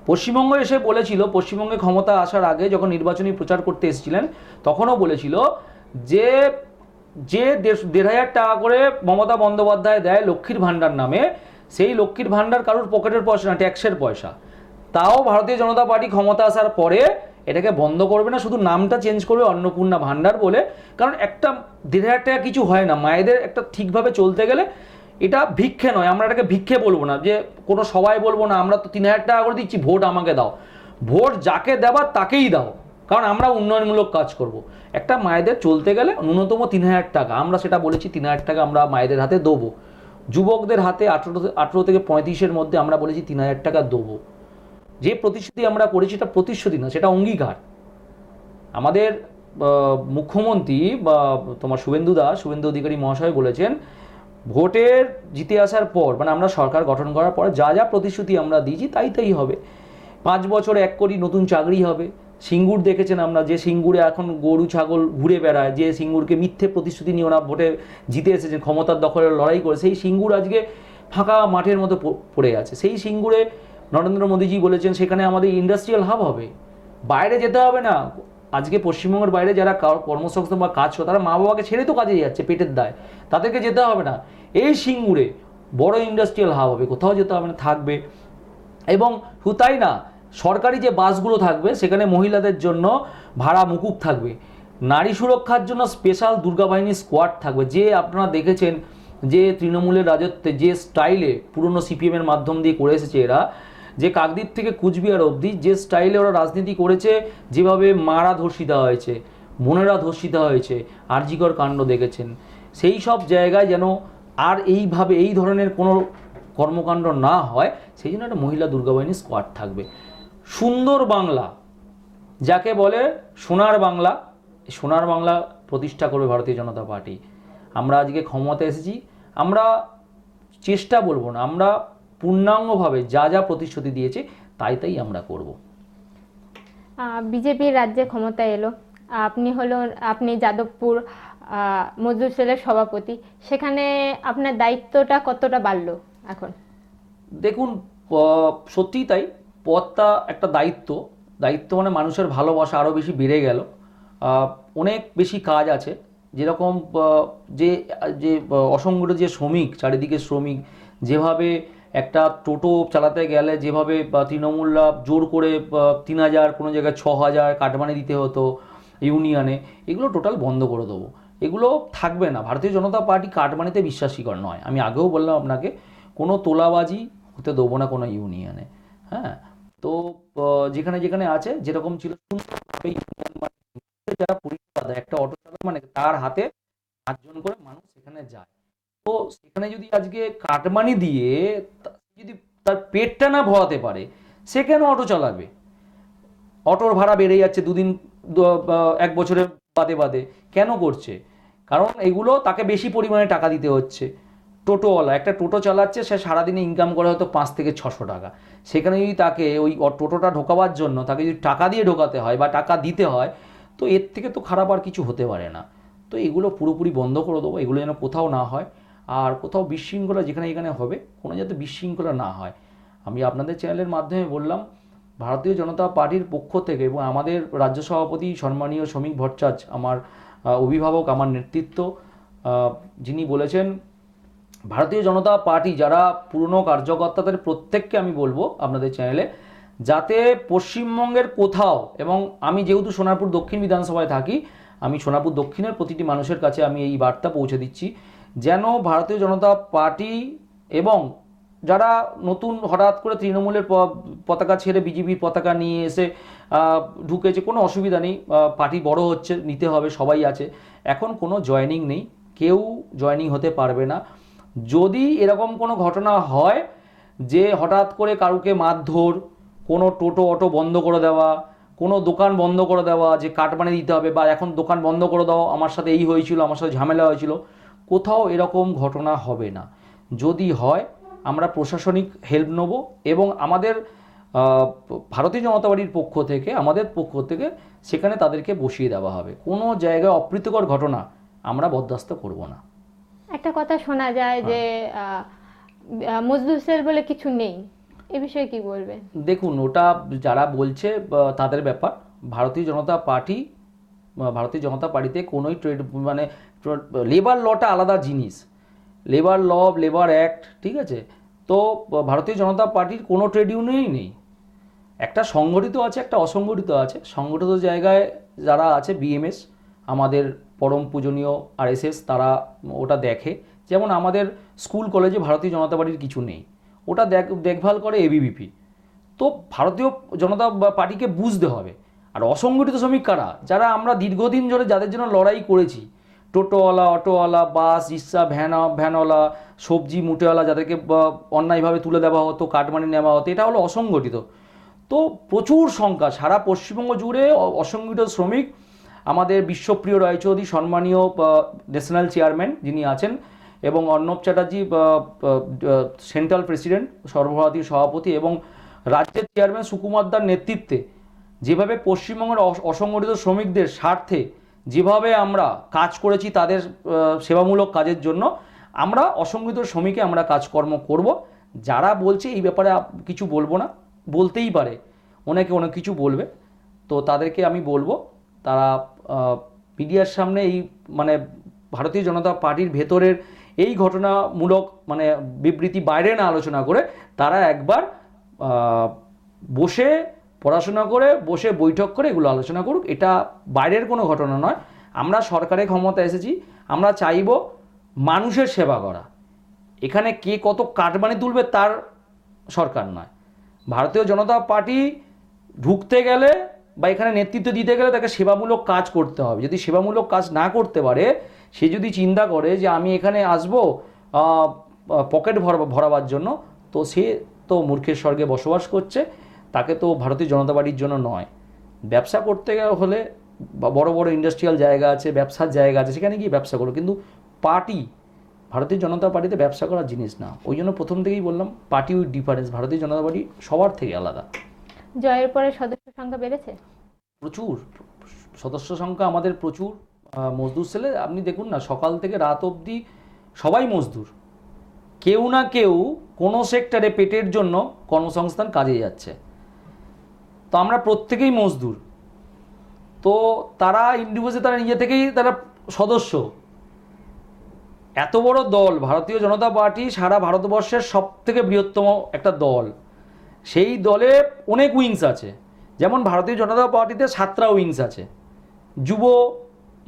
পশ্চিমবঙ্গে এসে বলেছিল, পশ্চিমবঙ্গে ক্ষমতা আসার আগে যখন নির্বাচনী প্রচার করতে এসেছিলেন তখনও বলেছিল যে যে 1,500 টাকা করে মমতা বন্দ্যোপাধ্যায় দেয় লক্ষ্মীর ভাণ্ডার নামে, সেই লক্ষ্মীর ভাণ্ডার কারোর পকেটের পয়সা না, ট্যাক্সের পয়সা। তাও ভারতীয় জনতা পার্টি ক্ষমতা আসার পরে এটাকে বন্ধ করবে না, শুধু নামটা চেঞ্জ করবে অন্নপূর্ণা ভাণ্ডার বলে। কারণ একটা 1,500 টাকা কিছু হয় না, মায়েদের একটা ঠিকভাবে চলতে গেলে এটা ভিক্ষে নয়, আমরা এটাকে ভিক্ষে বলবো না, যে কোনো সবাই বলবো না আমরা তো 3,000 টাকা করে দিচ্ছি, ভোট আমাকে দাও। ভোট যাকে দেবার তাকেই দাও, কারণ আমরা উন্নয়নমূলক কাজ করব। একটা মায়েদের চলতে গেলে ন্যূনতম 3,000 টাকা, আমরা সেটা বলেছি 3,000 টাকা আমরা মায়েদের হাতে দেবো। যুবকদের হাতে 18 থেকে 35-এর মধ্যে আমরা বলেছি 3,000 টাকা দেবো। যে প্রতিশ্রুতি আমরা করেছি সেটা প্রতিশ্রুতি না, সেটা অঙ্গীকার। আমাদের মুখ্যমন্ত্রী বা তোমার শুভেন্দু অধিকারী মহাশয় বলেছেন ভোটের জিতে আসার পর, মানে আমরা সরকার গঠন করার পর যা যা প্রতিশ্রুতি আমরা দিয়েছি তাই তাই হবে। 5 বছরে 1 কোটি নতুন চাকরি হবে। সিঙ্গুর দেখেছেন আমরা, যে সিঙ্গুরে এখন গরু ছাগল ঘুরে বেড়ায়, যে সিঙ্গুরকে মিথ্যে প্রতিশ্রুতি নিয়ে ওরা ভোটে জিতে এসেছেন, ক্ষমতার দখলের লড়াই করে, সেই সিঙ্গুর আজকে ফাঁকা মাঠের মতো পড়ে আছে। সেই সিঙ্গুরে নরেন্দ্র মোদীজি বলেছেন সেখানে আমাদের ইন্ডাস্ট্রিয়াল হাব হবে, বাইরে যেতে হবে না। আজকে পশ্চিমবঙ্গের বাইরে যারা কর্মসংস্থান বা কাজ করে তারা মা বাবাকে ছেড়ে তো কাজে যাচ্ছে পেটের দায়, তাদেরকে যেতে হবে না। এই সিঙ্গুরে বড় ইন্ডাস্ট্রিয়াল হাব হবে, কোথাও যেতে হবে না, থাকবে। এবং শুধু তাই না, সরকারি যে বাসগুলো থাকবে সেখানে মহিলাদের জন্য ভাড়া মুকুব থাকবে, নারী সুরক্ষার জন্য স্পেশাল দুর্গা বাহিনী স্কোয়াড থাকবে। যে আপনারা দেখেছেন যে তৃণমূলের রাজত্বে যে স্টাইলে পুরনো সিপিএমের মাধ্যম দিয়ে করে এসেছে এরা, যে কাকদ্বীপ থেকে কুচবিহার অবধি যে স্টাইলে ওরা রাজনীতি করেছে, যেভাবে মারা ধর্ষিতা হয়েছে, বোনেরা ধর্ষিতা হয়েছে, আরজিকর কাণ্ড দেখেছেন, সেই সব জায়গায় যেন আর এইভাবে এই ধরনের কোনো কর্মকাণ্ড না হয়, সেই জন্য একটা মহিলা দুর্গাবাহিনী স্কোয়াড থাকবে। সুন্দর বাংলা যাকে বলে, সোনার বাংলা, সোনার বাংলা প্রতিষ্ঠা করবে ভারতীয় জনতা পার্টি। আমরা আজকে ক্ষমতা এসেছি, আমরা চেষ্টা বলবো না, আমরা পূর্ণাঙ্গভাবে যা যা প্রতিশ্রুতি দিয়েছে তাই তাই আমরা করব। বিজেপির রাজ্যে ক্ষমতা এলো, আপনি যাদবপুর মজদুর সেলের সভাপতি, সেখানে আপনার দায়িত্বটা কতটা বাড়লো এখন? দেখুন, সত্যিই তাই, পদটা একটা দায়িত্ব মানে মানুষের ভালোবাসা আরও বেশি বেড়ে গেল। অনেক বেশি কাজ আছে, যেরকম যে যে অসংগঠিত যে শ্রমিক, চারিদিকে শ্রমিক, যেভাবে একটা টোটো চালাতে গেলে যেভাবে তৃণমূলরা জোর করে 3,000, কোনো জায়গায় 6,000 কাটমানি দিতে হতো ইউনিয়নে, এগুলো টোটাল বন্ধ করে দেবো। এগুলো থাকবে না। ভারতীয় জনতা পার্টি কাটমানিতে বিশ্বাসীকর নয়, আমি আগেও বললাম আপনাকে, কোনো তোলাবাজি হতে দেবো না কোনো ইউনিয়নে। হ্যাঁ, তো যেখানে যেখানে আছে যেরকম ছিল যারা পরিষেবা দেয়, একটা অটো চালক মানে তার হাতে 5 জন করে মানুষ সেখানে যায়, তো সেখানে যদি আজকে কাটমানি দিয়ে যদি তার পেটটা না ভরাতে পারে, সে কেন অটো চালাবে? অটোর ভাড়া বেড়ে যাচ্ছে দুদিন, এক বছরের বাদে বাদে। কেন করছে? কারণ এগুলো তাকে বেশি পরিমাণে টাকা দিতে হচ্ছে। টোটোওয়ালা একটা টোটো চালাচ্ছে, সে সারাদিনে ইনকাম করে হয়তো 500 থেকে 600 টাকা। সেখানে যদি তাকে ওই টোটোটা ঢোকাবার জন্য তাকে যদি টাকা দিয়ে ঢোকাতে হয় বা টাকা দিতে হয়, তো এর থেকে তো খারাপ আর কিছু হতে পারে না। তো এগুলো পুরোপুরি বন্ধ করে দেবো, এগুলো যেন কোথাও না হয়। আর কোথাও বিশৃঙ্খলা যেখানে এখানে হবে, কোনো যাতে বিশৃঙ্খলা না হয়। আমি আপনাদের চ্যানেলের মাধ্যমে বললাম, ভারতীয় জনতা পার্টির পক্ষ থেকে এবং আমাদের রাজ্য সভাপতি সম্মানীয় শ্রমিক ভট্টাচার্য, আমার অভিভাবক, আমার নেতৃত্ব, যিনি বলেছেন ভারতীয় জনতা পার্টি যারা পুরনো কার্যকর্তাদের প্রত্যেককে আমি বলবো আপনাদের চ্যানেলে, যাতে পশ্চিমবঙ্গের কোথাও, এবং আমি যেহেতু সোনারপুর দক্ষিণ বিধানসভায় থাকি, আমি সোনারপুর দক্ষিণের প্রতিটি মানুষের কাছে আমি এই বার্তা পৌঁছে দিচ্ছি, যেন ভারতীয় জনতা পার্টি এবং যারা নতুন হঠাৎ করে তৃণমূলের পতাকা ছেড়ে বিজেপির পতাকা নিয়ে এসে ঢুকেছে, কোনো অসুবিধা নেই, পার্টি বড় হচ্ছে, নিতে হবে, সবাই আছে, এখন কোনো জয়েনিং নেই, কেউ জয়েনিং হতে পারবে না। যদি এরকম কোনো ঘটনা হয় যে হঠাৎ করে কারুকে মারধর, কোনো টোটো অটো বন্ধ করে দেওয়া, কোনো দোকান বন্ধ করে দেওয়া, যে কাটমানি দিতে হবে, বা এখন দোকান বন্ধ করে দাও, আমার সাথে এই হয়েছিল, আমার সাথে ঝামেলা হয়েছিল, কোথাও এরকম ঘটনা হবে না। যদি হয় আমরা প্রশাসনিক হেল্প নেব, এবং আমাদের ভারতীয় জনতা পার্টির পক্ষ থেকে, আমাদের পক্ষ থেকে সেখানে তাদেরকে বসিয়ে দেওয়া হবে। কোনো জায়গায় অপ্রীতিকর ঘটনা আমরা বরদাস্ত করব না। একটা কথা শোনা যায় যে মজদুর সেল বলে কিছু নেই, এ বিষয়ে কি বলবেন? দেখুন, ওটা যারা বলছে তাদের ব্যাপার। ভারতীয় জনতা পার্টিতে কোনোই ট্রেড, মানে লেবার লটা আলাদা জিনিস, লেবার ল, লেবার অ্যাক্ট, ঠিক আছে? তো ভারতীয় জনতা পার্টির কোনো ট্রেড ইউনিয়নই নেই। একটা সংগঠিত আছে, একটা অসংগঠিত আছে। সংগঠিত জায়গায় যারা আছে, বিএমএস, আমাদের পরম পূজনীয় আরএসএস, তারা ওটা দেখে। যেমন আমাদের স্কুল কলেজে ভারতীয় জনতা পার্টির কিছু নেই, ওটা দেখভাল করে এবিভিপি। তো ভারতীয় জনতা পার্টিকে বুঝতে হবে। আর অসংগঠিত শ্রমিক কারা? যারা আমরা দীর্ঘদিন ধরে যাদের জন্য লড়াই করেছি, টোটোওয়ালা, অটোওয়ালা, বাস, রিক্সা, ভ্যানওয়ালা, সবজি মুটেওয়ালা, যাদেরকে অন্যায়ভাবে তুলে দেওয়া হতো, কাটমানি নেওয়া হতো, এটা হলো অসংগঠিত। তো প্রচুর সংখ্যা সারা পশ্চিমবঙ্গ জুড়ে অসংগঠিত শ্রমিক। আমাদের বিশ্বপ্রিয় রায়চৌধুরী, সম্মানীয় ন্যাশনাল চেয়ারম্যান যিনি আছেন, এবং অর্ণব চ্যাটার্জি, সেন্ট্রাল প্রেসিডেন্ট, সর্বভারতীয় সভাপতি, এবং রাজ্যের চেয়ারম্যান সুকুমার দার নেতৃত্বে যেভাবে পশ্চিমবঙ্গের অসংগঠিত শ্রমিকদের স্বার্থে যেভাবে আমরা কাজ করেছি, তাদের সেবামূলক কাজের জন্য, আমরা অসংগঠিত শ্রমিকে আমরা কাজকর্ম করব। যারা বলছে এই ব্যাপারে কিছু বলবো না, বলতেই পারে, অনেকে অনেক কিছু বলবে, তো তাদেরকে আমি বলবো তারা মিডিয়ার সামনে এই, মানে ভারতীয় জনতা পার্টির ভেতরের এই ঘটনামূলক মানে বিবৃতি বাইরে না আলোচনা করে, তারা একবার বসে পড়াশোনা করে, বসে বৈঠক করে এগুলো আলোচনা করুক। এটা বাইরের কোনো ঘটনা নয়। আমরা সরকারের ক্ষমতা এসেছি, আমরা চাইব মানুষের সেবা করা। এখানে কে কত কাটমানি তুলবে তার সরকার নয়। ভারতীয় জনতা পার্টি ঢুকতে গেলে বা এখানে নেতৃত্ব দিতে গেলে তাকে সেবামূলক কাজ করতে হবে। যদি সেবামূলক কাজ না করতে পারে, সে যদি চিন্তা করে যে আমি এখানে আসবো পকেট ভরাবার জন্য, তো সে তো মূর্খের স্বর্গে বসবাস করছে। তাকে তো ভারতীয় জনতা পার্টির জন্য নয়। ব্যবসা করতে হলে বড় বড় ইন্ডাস্ট্রিয়াল জায়গা আছে, ব্যবসার জায়গা আছে, সেখানে গিয়ে ব্যবসা করো, কিন্তু পার্টি, ভারতীয় জনতা পার্টিতে ব্যবসা করার জিনিস না। ওই জন্য প্রথম থেকেই বললাম, পার্টি উইথ ডিফারেন্স। ভারতীয় জনতা পার্টি সবার থেকে আলাদা। জয়ের পরে সদস্য সংখ্যা বেড়েছে প্রচুর, সদস্য সংখ্যা আমাদের প্রচুর। মজদুর সেলে আপনি দেখুন না, সকাল থেকে রাত অবধি সবাই মজদুর। কেউ না কেউ কোনো সেক্টরে পেটের জন্য কর্মসংস্থান কাজে যাচ্ছে। তো আমরা প্রত্যেকেই মজদুর। তো তারা ইন্ডিভিজুয়ালি, তারা নিজে থেকেই তারা সদস্য। এত বড় দল ভারতীয় জনতা পার্টি, সারা ভারতবর্ষের সব থেকে বৃহত্তম একটা দল। সেই দলে অনেক উইংস আছে। যেমন ভারতীয় জনতা পার্টিতে 7টা উইংস আছে। যুব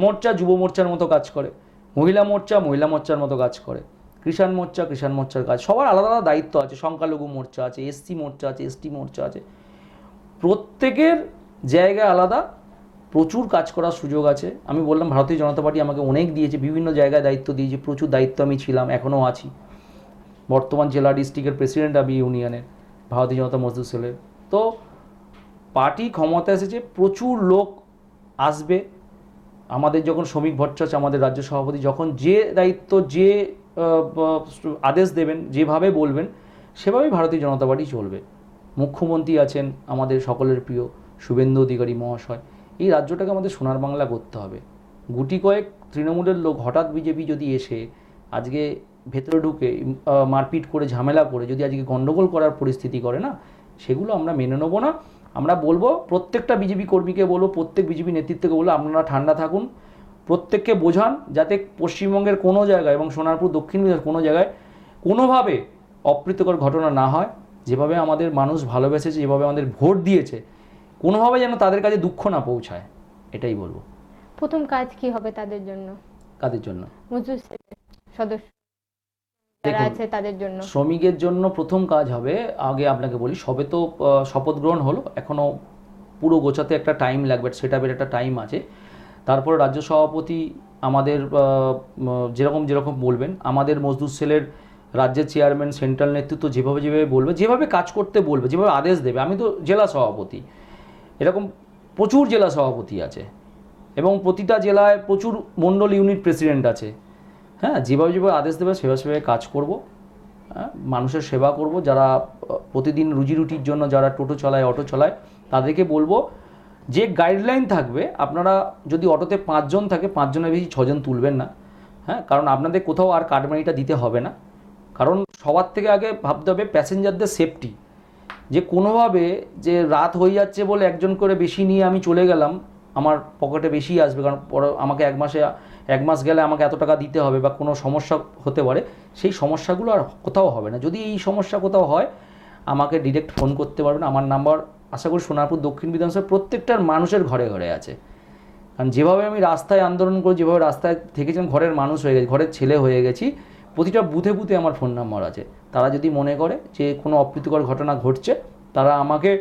মোর্চা যুব মোর্চার মতো কাজ করে, মহিলা মোর্চা মহিলা মোর্চার মতো কাজ করে, কিষাণ মোর্চার কাজ, সবার আলাদা আলাদা দায়িত্ব আছে। সংখ্যালঘু মোর্চা আছে, এসসি মোর্চা আছে, এসটি মোর্চা আছে, প্রত্যেকের জায়গা আলাদা, প্রচুর কাজ করার সুযোগ আছে। আমি বললাম ভারতীয় জনতা পার্টি আমাকে অনেক দিয়েছে, বিভিন্ন জায়গায় দায়িত্ব দিয়েছে, প্রচুর দায়িত্ব আমি ছিলাম, এখনও আছি। বর্তমান জেলা ডিস্ট্রিক্টের প্রেসিডেন্ট আমি ইউনিয়নের, ভারতীয় জনতা মজদুর সেলের। তো পার্টি ক্ষমতা এসেছে, প্রচুর লোক আসবে। আমাদের যখন শ্রমিক ভট্টাচার্য আমাদের রাজ্য সভাপতি যখন যে দায়িত্ব, যে আদেশ দেবেন, যেভাবে বলবেন সেভাবেই ভারতীয় জনতা পার্টি চলবে। মুখ্যমন্ত্রী আছেন আমাদের সকলের প্রিয় শুভেন্দু অধিকারী মহাশয়। এই রাজ্যটাকে আমাদের সোনার বাংলা করতে হবে। গুটি কয়েক তৃণমূলের লোক হঠাৎ বিজেপি যদি এসে আজকে ভেতরে ঢুকে মারপিট করে, ঝামেলা করে যদি আজকে গণ্ডগোল করার পরিস্থিতি করে না, সেগুলো আমরা মেনে নেবো না। আমরা বলবো, প্রত্যেকটা বিজেপি কর্মীকে বলবো, প্রত্যেক বিজেপি নেতৃত্বকে বলবো, আপনারা ঠান্ডা থাকুন, প্রত্যেককে বোঝান যাতে পশ্চিমবঙ্গের কোনো জায়গায় এবং সোনারপুর দক্ষিণ বিধানসভার কোনো জায়গায় কোনোভাবে অপ্রীতিকর ঘটনা না হয়। যেভাবে আমাদের মানুষ ভালোবেসেছে, যেভাবে আমাদের ভোট দিয়েছে, কোনোভাবে যেন তাদের কাছে দুঃখ না পৌঁছায়, এটাই বলবো। প্রথম কাজ কি হবে তাদের জন্য? কাদের জন্য? মজদুর সেলের সদস্য যারা দেখুন, আছে তাদের জন্য। শ্রমিকের জন্য প্রথম কাজ হবে, আগে আপনাকে বলি, সবে তো শপথ গ্রহণ হলো, এখনও পুরো গোছাতে একটা টাইম লাগবে, সেটআপের একটা টাইম আছে। তারপরে রাজ্য সভাপতি আমাদের যেরকম যেরকম বলবেন, আমাদের মজদুর সেলের রাজ্যের চেয়ারম্যান, সেন্ট্রাল নেতৃত্ব যেভাবে যেভাবে বলবে, যেভাবে কাজ করতে বলবে, যেভাবে আদেশ দেবে। আমি তো জেলা সভাপতি, এরকম প্রচুর জেলা সভাপতি আছে এবং প্রতিটা জেলায় প্রচুর মণ্ডল ইউনিট প্রেসিডেন্ট আছে। হ্যাঁ, যেভাবে যেভাবে আদেশ দেবে সেভাবে সেভাবে কাজ করব। হ্যাঁ, মানুষের সেবা করব। যারা প্রতিদিন রুজি রুটির জন্য যারা টোটো চালায়, অটো চালায়, তাদেরকে বলবো যে গাইডলাইন থাকবে, আপনারা যদি অটোতে 5 জন থাকে, 5 জনের বেশি 6 জন তুলবেন না। হ্যাঁ, কারণ আপনাদের কোথাও আর কাটমানিটা দিতে হবে না। কারণ সবার থেকে আগে ভাবতে হবে প্যাসেঞ্জারদের সেফটি। যে কোনোভাবে যে রাত হয়ে যাচ্ছে বলে একজন করে বেশি নিয়ে আমি চলে গেলাম, আমার পকেটে বেশি আসবে, কারণ পরে আমাকে এক মাস গেলে আমাকে এত টাকা দিতে হবে বা কোনো সমস্যা হতে পারে, সেই সমস্যাগুলো আর কোথাও হবে না। যদি এই সমস্যা কোথাও হয়, আমাকে ডিরেক্ট ফোন করতে পারবেন। আমার নাম্বার আশা করি সোনারপুর দক্ষিণ বিধানসভার প্রত্যেকটার মানুষের ঘরে ঘরে আছে। কারণ যেভাবে আমি রাস্তায় আন্দোলন করে, যেভাবে রাস্তায় থেকেছিলাম, ঘরের মানুষ হয়ে গেছি, ঘরের ছেলে হয়ে গেছি, প্রতিটা বুথে বুথে আমার ফোন নাম্বার আছে। তারা যদি মনে করে যে কোনো অপ্রীতিকর ঘটনা ঘটছে, তারা আমাকে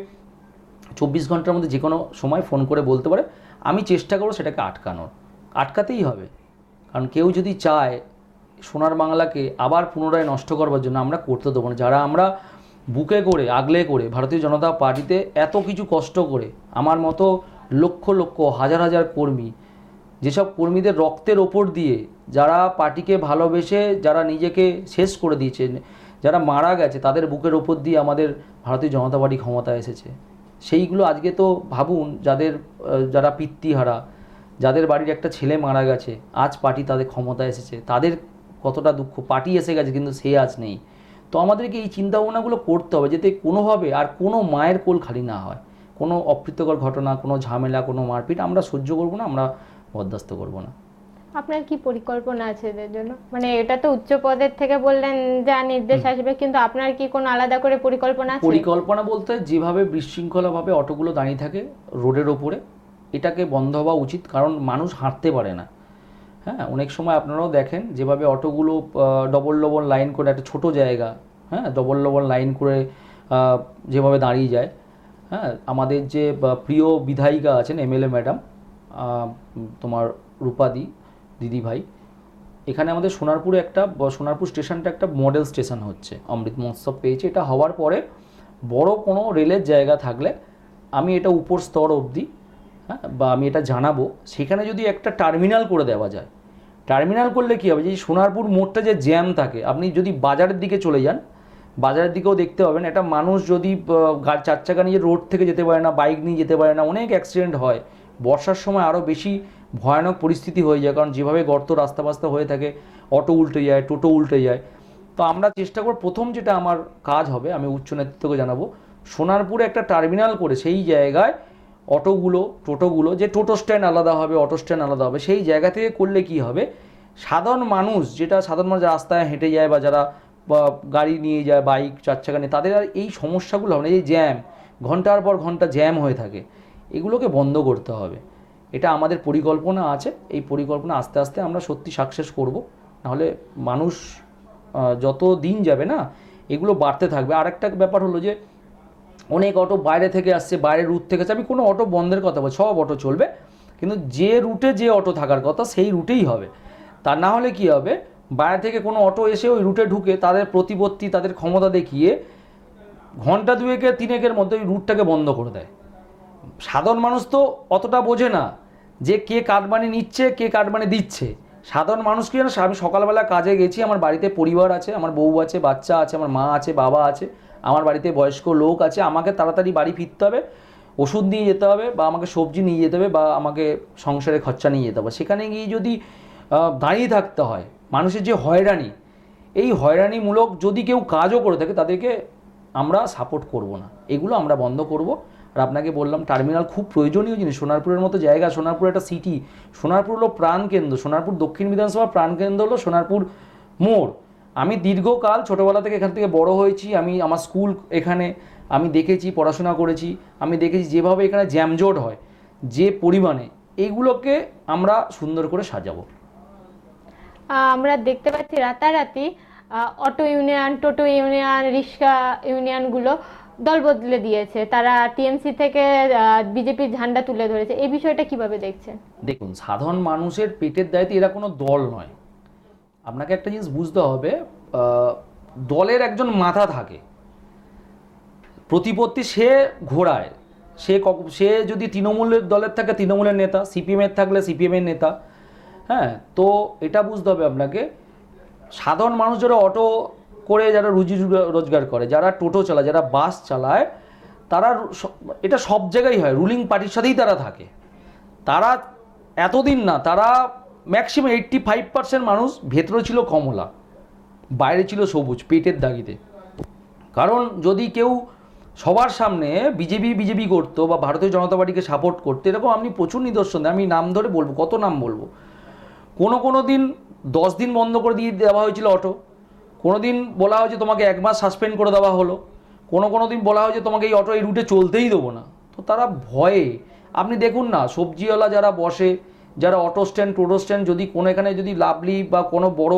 24 ঘন্টার মধ্যে যে কোনো সময় ফোন করে বলতে পারে। আমি চেষ্টা করব সেটাকে আটকাতেই হবে। কারণ কেউ যদি চায় সোনার বাংলাকে আবার পুনরায় নষ্ট করবার জন্য, আমরা করতে দেবো না। যারা আমরা বুকে করে, আগলে করে ভারতীয় জনতা পার্টিতে এত কিছু কষ্ট করে, আমার মতো লক্ষ লক্ষ, হাজার হাজার কর্মী, যেসব কর্মীদের রক্তের ওপর দিয়ে, যারা পার্টিকে ভালোবেসে, যারা নিজেকে শেষ করে দিয়েছে, যারা মারা গেছে, তাদের বুকের ওপর দিয়ে আমাদের ভারতীয় জনতা পার্টি ক্ষমতায় এসেছে। সেইগুলো আজকে তো ভাবুন, যারা পিতৃহারা, যাদের বাড়ির একটা ছেলে মারা গেছে, আজ পার্টি তাদের ক্ষমতায় এসেছে, তাদের কতটা দুঃখ। পার্টি এসে গেছে কিন্তু সে আজ নেই। তো আমাদেরকে এই চিন্তাভাবনাগুলো করতে হবে, যাতে কোনোভাবে আর কোনো মায়ের কোল খালি না হয়। কোনো অপ্রীতিকর ঘটনা, কোনো ঝামেলা, কোনো মারপিট আমরা সহ্য করব না, আমরা বরদাস্ত করব না। আপনার কি পরিকল্পনা আছে এদের জন্য? মানে এটা তো উচ্চ পদের থেকে বললেন যা নির্দেশ আসবে, কিন্তু আপনার কি কোনো আলাদা করে পরিকল্পনা আছে? পরিকল্পনা বলতে, যেভাবে বিশৃঙ্খলাভাবে অটোগুলো দাঁড়িয়ে থাকে রোডের ওপরে, এটাকে বন্ধ হওয়া উচিত। কারণ মানুষ হাঁটতে পারে না। হ্যাঁ, অনেক সময় আপনারাও দেখেন যেভাবে অটোগুলো ডবল ডবল লাইন করে, একটা ছোট জায়গা, হ্যাঁ, ডবল ডবল লাইন করে যেভাবে দাঁড়িয়ে যায়। হ্যাঁ, আমাদের যে প্রিয় বিধায়িকা আছেন এমএলএ ম্যাডাম, তোমার রূপাদি দিদি ভাই, এখানে আমাদের সোনারপুর স্টেশনটা একটা মডেল স্টেশন হচ্ছে, অমৃত মহোৎসব পেয়েছে। এটা হওয়ার পরে বড় কোনো রেলের জায়গা থাকলে আমি এটা উপর স্তর অবধি, হ্যাঁ, বা আমি এটা জানাবো, সেখানে যদি একটা টার্মিনাল করে দেওয়া যায়। টার্মিনাল করলে কী হবে, যে সোনারপুর মোড়টা যে জ্যাম থাকে, আপনি যদি বাজারের দিকে চলে যান, বাজারের দিকেও দেখতে পাবেন, একটা মানুষ যদি 4 চাকা নিয়ে রোড থেকে যেতে পারে না, বাইক নিয়ে যেতে পারে না, অনেক অ্যাক্সিডেন্ট হয়। বর্ষার সময় আরও বেশি ভয়ানক পরিস্থিতি হয়ে যায়, কারণ যেভাবে গর্ত রাস্তা বাস্তা হয়ে থাকে, অটো উল্টে যায়, টোটো উল্টে যায়। তো আমরা চেষ্টা করব, প্রথম যেটা আমার কাজ হবে, আমি উচ্চ নেতৃত্বকে জানাবো, সোনারপুরে একটা টার্মিনাল করে সেই জায়গায় টোটোগুলো, যে টোটো স্ট্যান্ড আলাদা হবে, অটো স্ট্যান্ড আলাদা হবে, সেই জায়গা থেকে করলে কি হবে, সাধারণ মানুষ রাস্তায় হেঁটে যায় বা যারা গাড়ি নিয়ে যায়, বাইক 4 চাকা নিয়ে, তাদের আর এই সমস্যাগুলো হবে না। এই জ্যাম, ঘন্টার পর ঘন্টা জ্যাম হয়ে থাকে, এগুলোকে বন্ধ করতে হবে। এটা আমাদের পরিকল্পনা আছে। এই পরিকল্পনা আস্তে আস্তে আমরা সত্যি সাকসেস করব। নাহলে মানুষ যত দিন যাবে না, এগুলো বাড়তে থাকবে। আরেকটা ব্যাপার হলো যে অনেক অটো বাইরে থেকে আসছে, বাইরের রুট থেকে আসছে। আমি কোনো অটো বন্ধের কথা বলছি, সব অটো চলবে। কিন্তু যে রুটে যে অটো থাকার কথা সেই রুটেই হবে। তা না হলে কি হবে, বাইরে থেকে কোনো অটো এসে ওই রুটে ঢুকে তাদের প্রতিপত্তি, তাদের ক্ষমতা দেখিয়ে ঘন্টা দুয়েকের তিনেকের মধ্যে ওই রুটটাকে বন্ধ করে দেয়। সাধারণ মানুষ তো অতটা বোঝে না যে কে কাটমানি নিচ্ছে, কে কাটমানি দিচ্ছে। সাধারণ মানুষ কি জানো, আমি সকালবেলা কাজে গেছি, আমার বাড়িতে পরিবার আছে, আমার বউ আছে, বাচ্চা আছে, আমার মা আছে, বাবা আছে, আমার বাড়িতে বয়স্ক লোক আছে, আমাকে তাড়াতাড়ি বাড়ি ফিরতে হবে, ওষুধ নিয়ে যেতে হবে, বা আমাকে সবজি নিয়ে যেতে হবে, বা আমাকে সংসারে খরচা নিয়ে যেতে হবে। সেখানে গিয়ে যদি দাঁড়িয়ে থাকতে হয়, মানুষের যে হয়রানি, এই হয়রানিমূলক যদি কেউ কাজও করে থাকে তাদেরকে আমরা সাপোর্ট করব না, এগুলো আমরা বন্ধ করব। আর আপনাকে বললাম টার্মিনাল খুব প্রয়োজনীয় জিনিস। সোনারপুরের মতো জায়গা, সোনারপুর একটা সিটি, সোনারপুর হলো প্রাণকেন্দ্র, সোনারপুর দক্ষিণ বিধানসভার প্রাণকেন্দ্র হলো সোনারপুর মোড়। আমি দীর্ঘকাল ছোটোবেলা থেকে এখান থেকে বড় হয়েছি, আমি আমার স্কুল এখানে, আমি দেখেছি, পড়াশোনা করেছি, আমি দেখেছি যেভাবে এখানে জ্যামজট হয়, যে পরিমাণে, এইগুলোকে আমরা সুন্দর করে সাজাবো। আমরা দেখতে পাচ্ছি রাতারাতি অটো ইউনিয়ন, টোটো ইউনিয়ন, রিক্সা ইউনিয়নগুলো দল বদলে দিয়েছে, তারা টিএমসি থেকে বিজেপির ঝান্ডা তুলে ধরেছে। এই বিষয়টা কিভাবে দেখছেন? দেখুন, সাধারণ মানুষের পেটের দায়িত্বে এরা কোনো দল নয়। আপনাকে একটা জিনিস বুঝতে হবে, দলের একজন মাথা থাকে, প্রতিপত্তি সে ঘোরায়, সে যদি তৃণমূলের দলের থাকে তৃণমূলের নেতা, সিপিএমের থাকলে সিপিএমের নেতা। হ্যাঁ, তো এটা বুঝতে হবে আপনাকে। সাধারণ মানুষ যারা অটো করে, যারা রুজি রোজগার করে, যারা টোটো চালায়, যারা বাস চালায়, তারা এটা সব জায়গায় হয়, রুলিং পার্টির সাথেই তারা থাকে। তারা এতদিন না, তারা ম্যাক্সিমাম 85% মানুষ ভেতরে ছিল কমলা, বাইরে ছিল সবুজ, পেটের দাগিতে। কারণ যদি কেউ সবার সামনে বিজেপি করতো বা ভারতীয় জনতা পার্টিকে সাপোর্ট করতো, এরকম আপনি প্রচুর নিদর্শন দেন, আমি নাম ধরে বলবো, কত নাম বলবো। কোনো দিন 10 দিন বন্ধ করে দিয়ে দেওয়া হয়েছিল অটো, কোনো দিন বলা হয়েছে তোমাকে 1 মাস সাসপেন্ড করে দেওয়া হলো, কোনো দিন বলা হয়েছে তোমাকে এই অটো এই রুটে চলতেই দেবো না। তো তারা ভয়ে, আপনি দেখুন না, সবজিওয়ালা যারা বসে, যারা অটো স্ট্যান্ড, টোটো স্ট্যান্ড, যদি কোনো এখানে যদি লাভলি বা কোনো বড়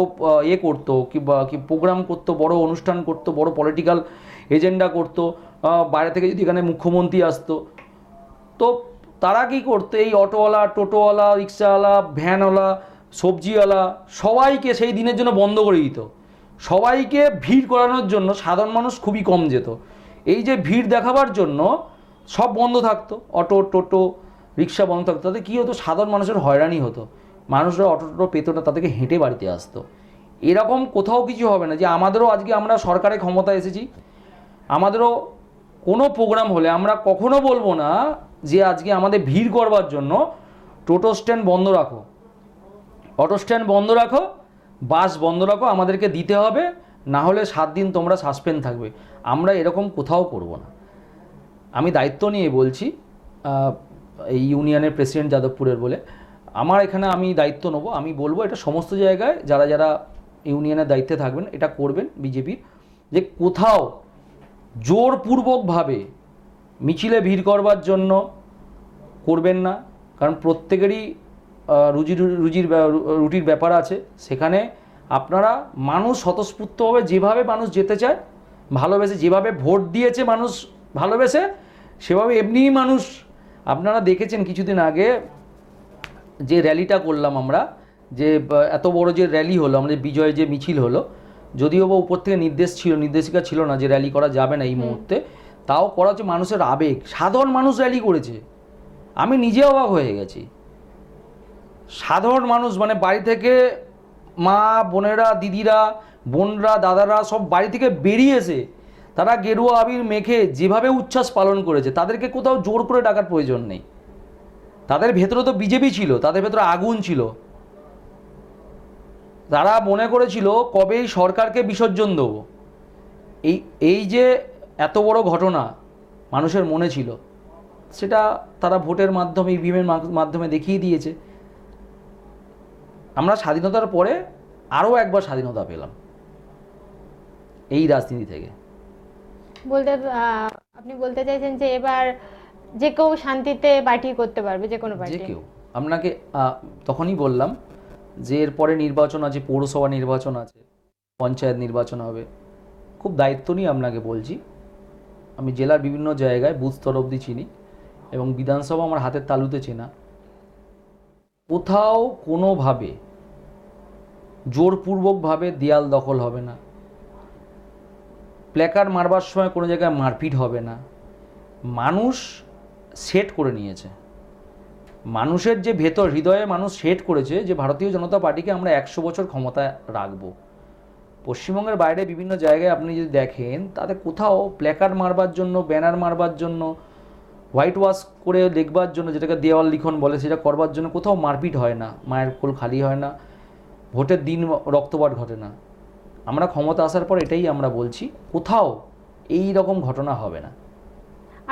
করতো, কিংবা প্রোগ্রাম করতো, বড় অনুষ্ঠান করতো, বড় পলিটিক্যাল এজেন্ডা করতো, বাইরে থেকে যদি এখানে মুখ্যমন্ত্রী আসতো, তো তারা কী করতো, এই অটোওয়ালা, টোটোওয়ালা, রিক্সাওয়ালা, ভ্যানওয়ালা, সবজিওয়ালা সবাইকে সেই দিনের জন্য বন্ধ করে দিত। সবাইকে ভিড় করানোর জন্য সাধারণ মানুষ খুবই কম যেত। এই যে ভিড় দেখাবার জন্য সব বন্ধ থাকতো, অটো, টোটো, রিক্সা বন্ধ থাকতো। তাতে কী হতো, সাধারণ মানুষের হয়রানি হতো, মানুষরা অটো টোটো পেতো না, তাদেরকে হেঁটে বাড়িতে আসতো। এরকম কোথাও কিছু হবে না যে আমাদেরও আজকে আমরা সরকারের ক্ষমতায় এসেছি, আমাদেরও কোনো প্রোগ্রাম হলে আমরা কখনো বলবো না যে আজকে আমাদের ভিড় করবার জন্য টোটো স্ট্যান্ড বন্ধ রাখো, অটো স্ট্যান্ড বন্ধ রাখো, বাস বন্ধ রাখো, আমাদেরকে দিতে হবে, না হলে 7 দিন তোমরা সাসপেন্ড থাকবে। আমরা এরকম কোথাও করব না। আমি দায়িত্ব নিয়ে বলছি, এই ইউনিয়নের প্রেসিডেন্ট যাদবপুরের বলে, আমার এখানে আমি দায়িত্ব নেবো, আমি বলবো এটা সমস্ত জায়গায় যারা যারা ইউনিয়নের দায়িত্বে থাকবেন এটা করবেন বিজেপির, যে কোথাও জোরপূর্বকভাবে মিছিলে ভিড় করবার জন্য করবেন না। কারণ প্রত্যেকেরই রুটির ব্যাপার আছে। সেখানে আপনারা মানুষ স্বতঃস্ফূর্তভাবে, যেভাবে মানুষ যেতে চায় ভালোবেসে, যেভাবে ভোট দিয়েছে মানুষ ভালোবেসে, সেভাবে এমনিই মানুষ, আপনারা দেখেছেন কিছুদিন আগে যে র্যালিটা করলাম আমরা, যে এত বড় যে র্যালি হলো, আমাদের বিজয় যে মিছিল হলো, যদিও বা উপর থেকে নির্দেশিকা ছিল না যে র্যালি করা যাবে না এই মুহূর্তে, তাও করা হচ্ছে মানুষের আবেগ, সাধারণ মানুষ র্যালি করেছে। আমি নিজে অবাক হয়ে গেছি। সাধারণ মানুষ, মানে বাড়ি থেকে মা বোনেরা, দিদিরা, বোনরা, দাদারা সব বাড়ি থেকে বেরিয়েছে, তারা গেরুয়া আবির মেখে যেভাবে উচ্ছ্বাস পালন করেছে, তাদেরকে কোথাও জোর করে ডাকার প্রয়োজন নেই। তাদের ভেতরে তো বিজেপি ছিল, তাদের ভেতরে আগুন ছিল। তারা মনে করেছিল কবে এই সরকারকে বিসর্জন দেবো। এই যে এত বড় ঘটনা মানুষের মনে ছিল, সেটা তারা ভোটের মাধ্যমে, ইভিএমের মাধ্যমে দেখিয়ে দিয়েছে। আমরা স্বাধীনতার পরে আরও একবার স্বাধীনতা পেলাম এই রাজনীতি থেকে। আপনি বলতে চাইছেন যে এবার যে কেউ শান্তিতে পার্টি করতে পারবে, যে কোনো পার্টি, যে কেউ। আপনাকে তখনই বললাম যে এরপরে নির্বাচন আছে, পৌরসভা নির্বাচন আছে, পঞ্চায়েত নির্বাচন হবে। খুব দায়িত্ব নিয়ে আপনাকে বলছি, আমি জেলার বিভিন্ন জায়গায় বুথ স্তর অবধি চিনি, এবং বিধানসভা আমার হাতের তালুতে চেনা। কোথাও কোনোভাবে জোরপূর্বকভাবে দেয়াল দখল হবে না, প্ল্যাকার্ড মারবার সময় কোনো জায়গায় মারপিট হবে না। মানুষ সেট করে নিয়েছে, মানুষের যে ভেতর হৃদয়ে মানুষ সেট করেছে যে ভারতীয় জনতা পার্টিকে আমরা 100 বছর ক্ষমতায় রাখবো। পশ্চিমবঙ্গের বাইরে বিভিন্ন জায়গায় আপনি যদি দেখেন, তাতে কোথাও প্ল্যাকার্ড মারবার জন্য, ব্যানার মারবার জন্য, হোয়াইট ওয়াশ করে লিখবার জন্য, যেটাকে দেওয়াল লিখন বলে, সেটা করবার জন্য কোথাও মারপিট হয় না, মায়ের কোল খালি হয় না, ভোটের দিন রক্তপাত ঘটে না। আমরা ক্ষমতা আসার পর এটাই আমরা বলছি, কোথাও এই রকম ঘটনা হবে না।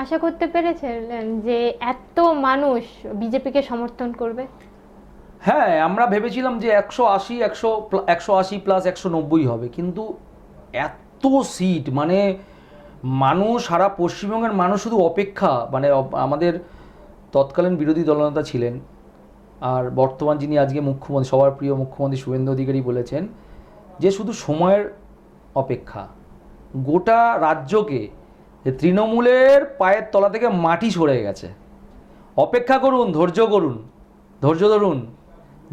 আশা করতে পেরেছিলেন যে এত মানুষ বিজেপিকে সমর্থন করবে? হ্যাঁ, আমরা ভেবেছিলাম যে 180 প্লাস 190 হবে, কিন্তু এত সিট, মানে মানুষ, সারা পশ্চিমবঙ্গের মানুষ শুধু অপেক্ষা, মানে আমাদের তৎকালীন বিরোধী দলনেতা ছিলেন আর বর্তমান যিনি আজকে মুখ্যমন্ত্রী, সবার প্রিয় মুখ্যমন্ত্রী শুভেন্দু অধিকারী বলেছেন যে শুধু সময়ের অপেক্ষা। গোটা রাজ্যকে যে তৃণমূলের পায়ের তলা থেকে মাটি সরে গেছে, অপেক্ষা করুন, ধৈর্য ধরুন,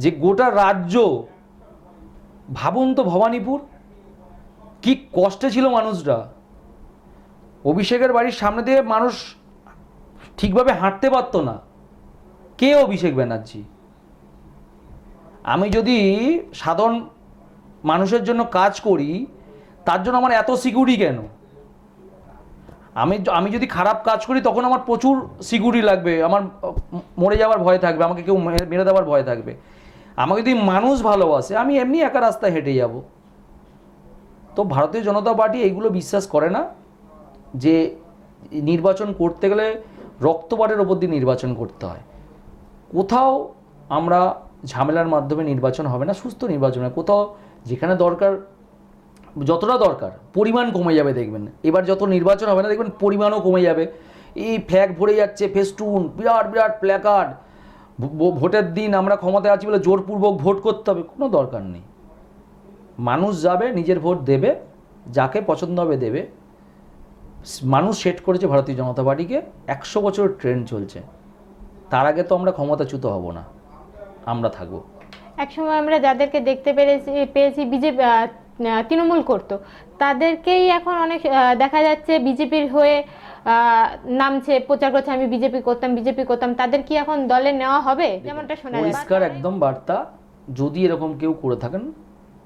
যে গোটা রাজ্য, ভাবুন তো ভবানীপুর কি কষ্টে ছিল মানুষরা। অভিষেকের বাড়ির সামনে দিয়ে মানুষ ঠিকভাবে হাঁটতে পারতো না। কে অভিষেক ব্যানার্জি? আমি যদি সাধারণ মানুষের জন্য কাজ করি, তার জন্য আমার এত সিকিউরিটি কেন? আমি যদি খারাপ কাজ করি তখন আমার প্রচুর সিকিউরিটি লাগবে, আমার মরে যাওয়ার ভয় থাকবে, আমাকে কেউ মেরে দেওয়ার ভয় থাকবে। আমাকে যদি মানুষ ভালোবাসে, আমি এমনি একা রাস্তায় হেঁটে যাব। তো ভারতীয় জনতা পার্টি এইগুলো বিশ্বাস করে না যে নির্বাচন করতে গেলে রক্তপাতের ওপর দিয়ে নির্বাচন করতে হয়। কোথাও আমরা ঝামেলার মাধ্যমে নির্বাচন হবে না, সুস্থ নির্বাচন হয়। কোথাও যেখানে দরকার, যতটা দরকার পরিমাণ কমে যাবে, দেখবেন এবার যত নির্বাচন হবে না, দেখবেন পরিমাণও কমে যাবে। এই ফ্ল্যাগ ভরে যাচ্ছে, ফেস্টুন, বিরাট বিরাট প্ল্যাকার্ড, ভোটের দিন আমরা ক্ষমতায় আছি বলে জোরপূর্বক ভোট করতে হবে, কোনো দরকার নেই। মানুষ যাবে, নিজের ভোট দেবে, যাকে পছন্দ হবে দেবে। মানুষ সেট করেছে ভারতীয় জনতা পার্টিকে, 100 বছরের ট্রেন্ড চলছে, তার আগে তো আমরা ক্ষমতাচ্যুত হব না, আমরা থাকবো। একসময় আমরা যাদেরকে দেখতে পেয়েছি বিজেপি তৃণমূল করতো, তাদেরকেই এখন অনেক দেখা যাচ্ছে বিজেপির হয়ে নামছে, প্রচার করছে আমি বিজেপি করতাম। তাদের কি এখন দলে নেওয়া হবে? যেমনটা শোনা যায় পরিষ্কার একদম বার্তা, যদি এরকম কেউ করে থাকেন,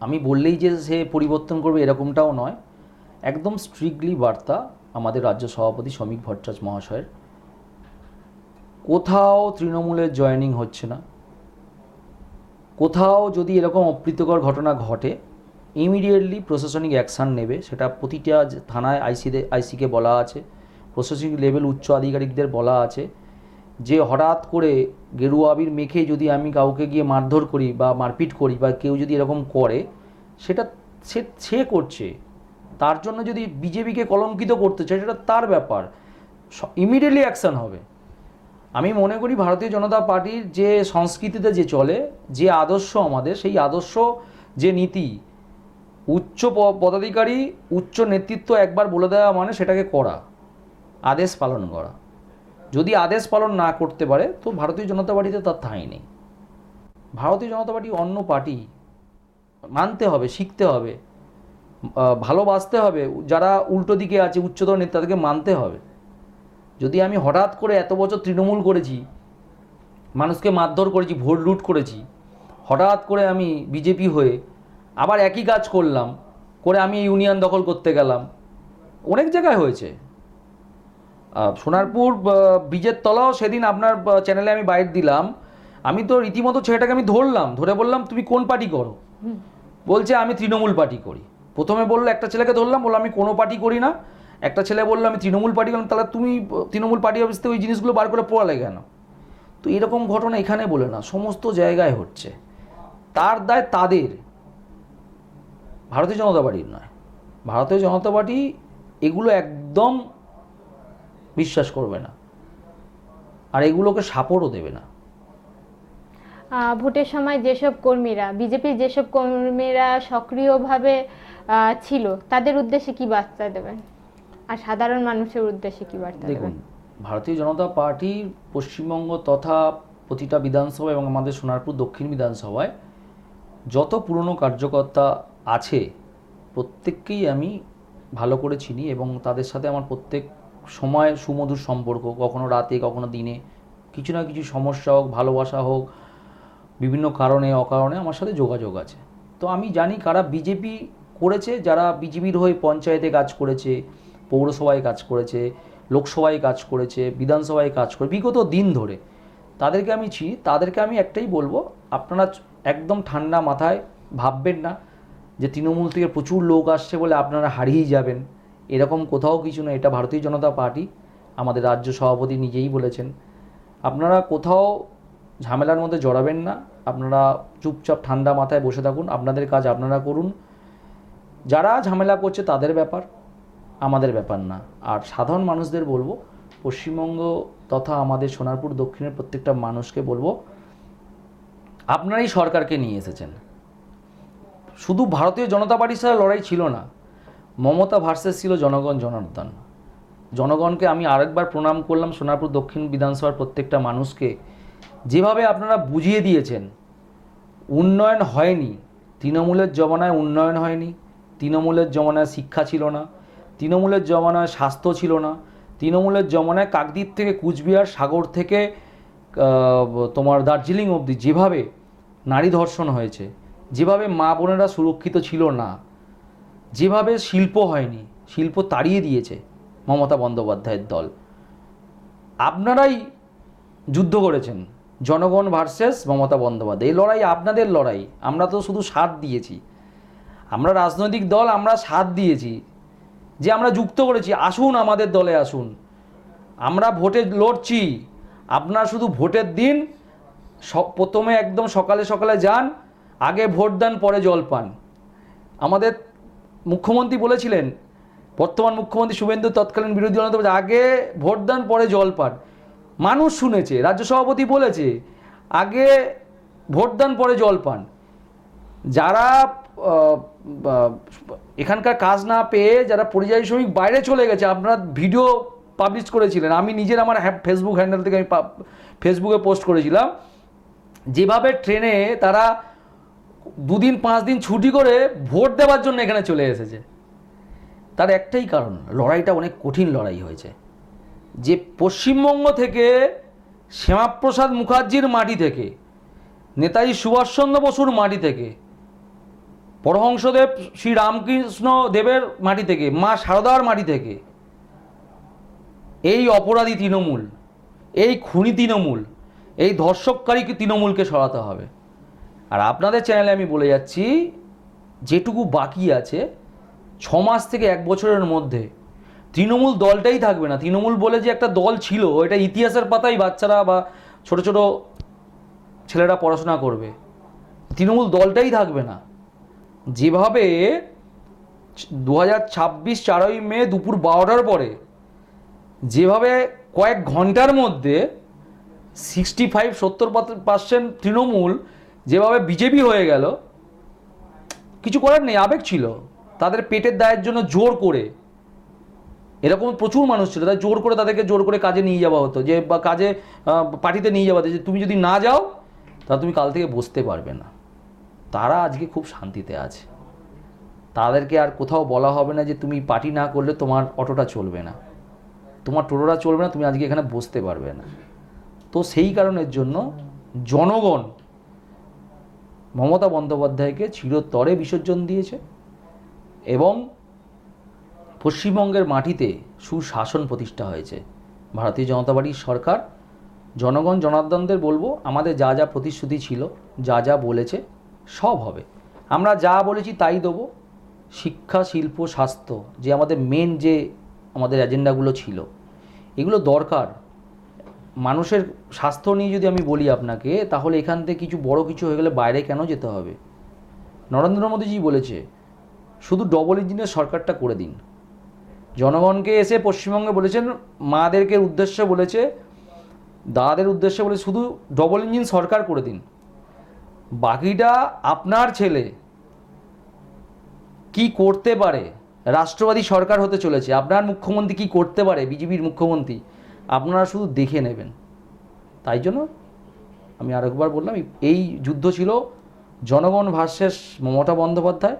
আমি বললেই যে সে পরিবর্তন করবে এরকমটাও নয়, একদম স্ট্রিক্টলি বার্তা আমাদের রাজ্য সভাপতি শ্রমিক ভট্টাচার্য মহাশয়ের, কোথাও তৃণমূলের জয়েনিং হচ্ছে না। কোথাও যদি এরকম অপ্রীতিকর ঘটনা ঘটে, ইমিডিয়েটলি প্রশাসনিক অ্যাকশান নেবে। সেটা প্রতিটা থানায় আইসিকে বলা আছে, প্রশাসনিক লেভেল উচ্চ আধিকারিকদের বলা আছে যে হঠাৎ করে গেরুয়া আবির মেখে যদি আমি কাউকে গিয়ে মারধর করি বা মারপিট করি, বা কেউ যদি এরকম করে, সেটা সে করছে, তার জন্য যদি বিজেপিকে কলঙ্কিত করতে চায় সেটা তার ব্যাপার, ইমিডিয়েটলি অ্যাকশান হবে। আমি মনে করি ভারতীয় জনতা পার্টির যে সংস্কৃতিতে যে চলে, যে আদর্শ আমাদের, সেই আদর্শ, যে নীতি, উচ্চ পদাধিকারী, উচ্চ নেতৃত্ব একবার বলে দেওয়া মানে সেটাকে করা, আদেশ পালন করা। যদি আদেশ পালন না করতে পারে তো ভারতীয় জনতা পার্টিতে তার ঠাঁই নেই। ভারতীয় জনতা পার্টি অন্য পার্টি, মানতে হবে, শিখতে হবে, ভালোবাসতে হবে। যারা উল্টো দিকে আছে, উচ্চতর নেতা, তাদেরকে মানতে হবে। যদি আমি হঠাৎ করে এত বছর তৃণমূল করেছি, মানুষকে মারধর করেছি, ভোট লুট করেছি, হঠাৎ করে আমি বিজেপি হয়ে আবার একই কাজ করলাম, করে আমি ইউনিয়ন দখল করতে গেলাম, অনেক জায়গায় হয়েছে। সোনারপুর ব্রিজের তলাও সেদিন আপনার চ্যানেলে আমি বাইট দিলাম, আমি তো রীতিমতো ছেলেটাকে আমি ধরলাম, ধরে বললাম তুমি কোন পার্টি করো? বলছে আমি তৃণমূল পার্টি করি। প্রথমে বললো, একটা ছেলেকে ধরলাম, বললো আমি কোনো পার্টি করি না। একটা ছেলে বললো আমি তৃণমূল পার্টি করলাম। তাহলে তুমি তৃণমূল পার্টি অফিস থেকে ওই জিনিসগুলো বার করে পড়ালে কেন? তো এরকম ঘটনা এখানে বলে না, সমস্ত জায়গায় হচ্ছে। তার দায় তাদের, ভারতীয় জনতা পার্টির নয়। ভারতীয় জনতা পার্টি এগুলো একদম বিশ্বাস করবে না, আর এগুলোকে সাপোর্টও দেবে না। ভোটের সময় বিজেপির যেসব কর্মীরা সক্রিয়ভাবে ছিল, তাদের উদ্দেশ্যে কি বার্তা দেবেন, আর সাধারণ মানুষের উদ্দেশ্যে কি বার্তা দেবেন? দেখুন, ভারতীয় জনতা পার্টির পশ্চিমবঙ্গ তথা প্রতিটা বিধানসভা এবং আমাদের সোনারপুর দক্ষিণ বিধানসভায় যত পুরনো কার্যকর্তা আছে প্রত্যেককেই আমি ভালো করে চিনি এবং তাদের সাথে আমার প্রত্যেক সময় সুমধুর সম্পর্ক, কখনো রাতে কখনো দিনে, কিছু না কিছু সমস্যা হোক, ভালোবাসা হোক, বিভিন্ন কারণে অকারণে আমার সাথে যোগাযোগ আছে। তো আমি জানি কারা বিজেপি করেছে, যারা বিজেপির হয়ে পঞ্চায়েতে কাজ করেছে, পৌরসভায় কাজ করেছে, লোকসভায় কাজ করেছে, বিধানসভায় কাজ করে বিগত দিন ধরে, তাদেরকে আমি চিনি। তাদেরকে আমি একটাই বলবো, আপনারা একদম ঠান্ডা মাথায় ভাববেন না যে তৃণমূল থেকে প্রচুর লোক আসছে বলে আপনারা হারিয়েই যাবেন, এরকম কোথাও কিছু না। এটা ভারতীয় জনতা পার্টি, আমাদের রাজ্য সভাপতি নিজেই বলেছেন। আপনারা কোথাও ঝামেলার মধ্যে জড়াবেন না, আপনারা চুপচাপ ঠান্ডা মাথায় বসে থাকুন, আপনাদের কাজ আপনারা করুন। যারা ঝামেলা করছে তাদের ব্যাপার, আমাদের ব্যাপার না। আর সাধারণ মানুষদের বলবো, পশ্চিমবঙ্গ তথা আমাদের সোনারপুর দক্ষিণের প্রত্যেকটা মানুষকে বলবো, আপনারাই সরকারকে নিয়ে এসেছেন। শুধু ভারতীয় জনতা পার্টির সাথে লড়াই ছিল না, মমতা ভার্সেস ছিল জনগণ জনার্দন। জনগণকে আমি আরেকবার প্রণাম করলাম, সোনারপুর দক্ষিণ বিধানসভার প্রত্যেকটা মানুষকে। যেভাবে আপনারা বুঝিয়ে দিয়েছেন উন্নয়ন হয়নি, তৃণমূলের জমানায় উন্নয়ন হয়নি, তৃণমূলের জমানায় শিক্ষা ছিল না, তৃণমূলের জমানায় স্বাস্থ্য ছিল না, তৃণমূলের জমানায় কাকদ্বীপ থেকে কুচবিহার, সাগর থেকে তোমার দার্জিলিং অবধি যেভাবে নারী ধর্ষণ হয়েছে, যেভাবে মা বোনেরা সুরক্ষিত ছিল না, যেভাবে শিল্প হয়নি, শিল্প তাড়িয়ে দিয়েছে মমতা বন্দ্যোপাধ্যায়ের দল। আপনারাই যুদ্ধ করেছেন, জনগণ ভার্সেস মমতা বন্দ্যোপাধ্যায়। এই লড়াই আপনাদের লড়াই, আমরা তো শুধু সাথ দিয়েছি। আমরা রাজনৈতিক দল, আমরা সাথ দিয়েছি, যে আমরা যুক্ত করেছি, আসুন আমাদের দলে আসুন, আমরা ভোটে লড়ছি। আপনারা শুধু ভোটের দিন প্রথমে একদম সকালে সকালে যান, আগে ভোট দেন পরে জল পান। আমাদের মুখ্যমন্ত্রী বলেছিলেন, বর্তমান মুখ্যমন্ত্রী শুভেন্দু তৎকালীন বিরোধী দলনেতা, আগে ভোট দেন পরে জল পান। মানুষ শুনেছে, রাজ্য সভাপতি বলেছে আগে ভোট দেন পরে জল পান। যারা এখানকার কাজ না পেয়ে যারা পরিযায়ী শ্রমিক বাইরে চলে গেছে, আপনারা ভিডিও পাবলিশ করেছিলেন, আমি নিজের আমার ফেসবুক হ্যান্ডেল থেকে আমি ফেসবুকে পোস্ট করেছিলাম, যেভাবে ট্রেনে তারা 2 দিন 5 দিন ছুটি করে ভোট দেওয়ার জন্য এখানে চলে এসেছে। তার একটাই কারণ, লড়াইটা অনেক কঠিন লড়াই হয়েছে। যে পশ্চিমবঙ্গ থেকে শ্যামাপ্রসাদ মুখার্জির মাটি থেকে, নেতাজি সুভাষচন্দ্র বসুর মাটি থেকে, পরমহংসদেব শ্রী রামকৃষ্ণ দেবের মাটি থেকে, মা সারদার মাটি থেকে এই অপরাধী তৃণমূল, এই খুনি তৃণমূল, এই ধর্ষককারী তৃণমূলকে সরাতে হবে। আর আপনাদের চ্যানেলে আমি বলে যাচ্ছি, যেটুকু বাকি আছে 6 মাস থেকে 1 বছরের মধ্যে তৃণমূল দলটাই থাকবে না। তৃণমূল বলে যে একটা দল ছিল, এটা ইতিহাসের পাতায় বাচ্চারা বা ছোট ছোট ছেলেরা পড়াশোনা করবে। তৃণমূল দলটাই থাকবে না। যেভাবে 2026 4ই মে দুপুর 12টার পরে যেভাবে কয়েক ঘন্টার মধ্যে 65-70% তৃণমূল যেভাবে বিজেপি হয়ে গেল, কিছু করার নেই, আবেগ ছিল তাদের, পেটের দায়ের জন্য জোর করে, এরকম প্রচুর মানুষ ছিল, তাই জোর করে তাদেরকে জোর করে কাজে নিয়ে যাওয়া হতো, যে বা কাজে পার্টিতে নিয়ে যাওয়া হতো, যে তুমি যদি না যাও তাহলে তুমি কাল থেকে বসতে পারবে না। তারা আজকে খুব শান্তিতে আছে, তাদেরকে আর কোথাও বলা হবে না যে তুমি পার্টি না করলে তোমার অটোটা চলবে না, তোমার টোটোটা চলবে না, তুমি আজকে এখানে বসতে পারবে না। তো সেই কারণের জন্য জনগণ মমতা বন্দ্যোপাধ্যায়কে চিরতরে বিসর্জন দিয়েছে এবং পশ্চিমবঙ্গের মাটিতে সুশাসন প্রতিষ্ঠা হয়েছে। ভারতীয় জনতা পার্টির সরকার, জনগণ জনার্দনদের বলবো, আমাদের যা যা প্রতিশ্রুতি ছিল, যা যা বলেছে সব হবে। আমরা যা বলেছি তাই দেবো। শিক্ষা, শিল্প, স্বাস্থ্য, যে আমাদের মেন যে আমাদের এজেন্ডাগুলো ছিল, এগুলো দরকার। মানুষের স্বাস্থ্য নিয়ে যদি আমি বলি আপনাকে, তাহলে এখান থেকে কিছু বড় কিছু হয়ে গেলে বাইরে কেন যেতে হবে? নরেন্দ্র মোদীজি বলেছে শুধু ডবল ইঞ্জিনের সরকারটা করে দিন। জনগণকে এসে পশ্চিমবঙ্গে বলেছেন, মাদেরকে উদ্দেশ্যে বলেছে, দাদাদের উদ্দেশ্যে বলে শুধু ডবল ইঞ্জিন সরকার করে দিন। বাকিটা আপনার ছেলে কি করতে পারে, রাষ্ট্রবাদী সরকার হতে চলেছে, আপনার মুখ্যমন্ত্রী কি করতে পারে, বিজেপির মুখ্যমন্ত্রী, আপনারা শুধু দেখে নেবেন। তাই জন্য আমি আরেকবার বললাম, এই যুদ্ধ ছিল জনগণ ভার্সেস মমতা বন্দ্যোপাধ্যায়।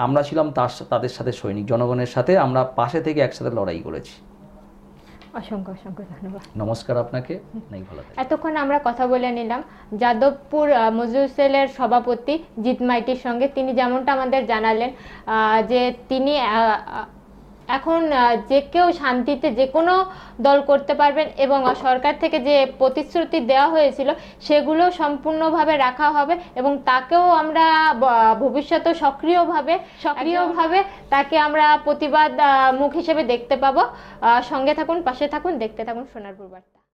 আমরা ছিলাম তাদের সাথে সৈনিক, জনগণের সাথে আমরা পাশে থেকে একসাথে লড়াই করেছি। অসংখ্য অসংখ্য ধন্যবাদ। নমস্কার আপনাকে, নাই ভালো থাকবেন। এতক্ষণ আমরা কথা বলে নিলাম যাদবপুর মজদুর সেলের সভাপতি জিৎ মাইতির সঙ্গে। তিনি যেমনটা আমাদের জানালেন যে তিনি এখন যে কেউ শান্তিতে যে কোনো দল করতে পারবেন এবং সরকার থেকে যে প্রতিশ্রুতি দেওয়া হয়েছিল সেগুলো সম্পূর্ণভাবে রাখা হবে এবং তাকেও আমরা ভবিষ্যতে সক্রিয়ভাবে তাকে আমরা প্রতিবাদ মুখ হিসেবে দেখতে পাবো। সঙ্গে থাকুন, পাশে থাকুন, দেখতে থাকুন সোনারপুর বার্তা।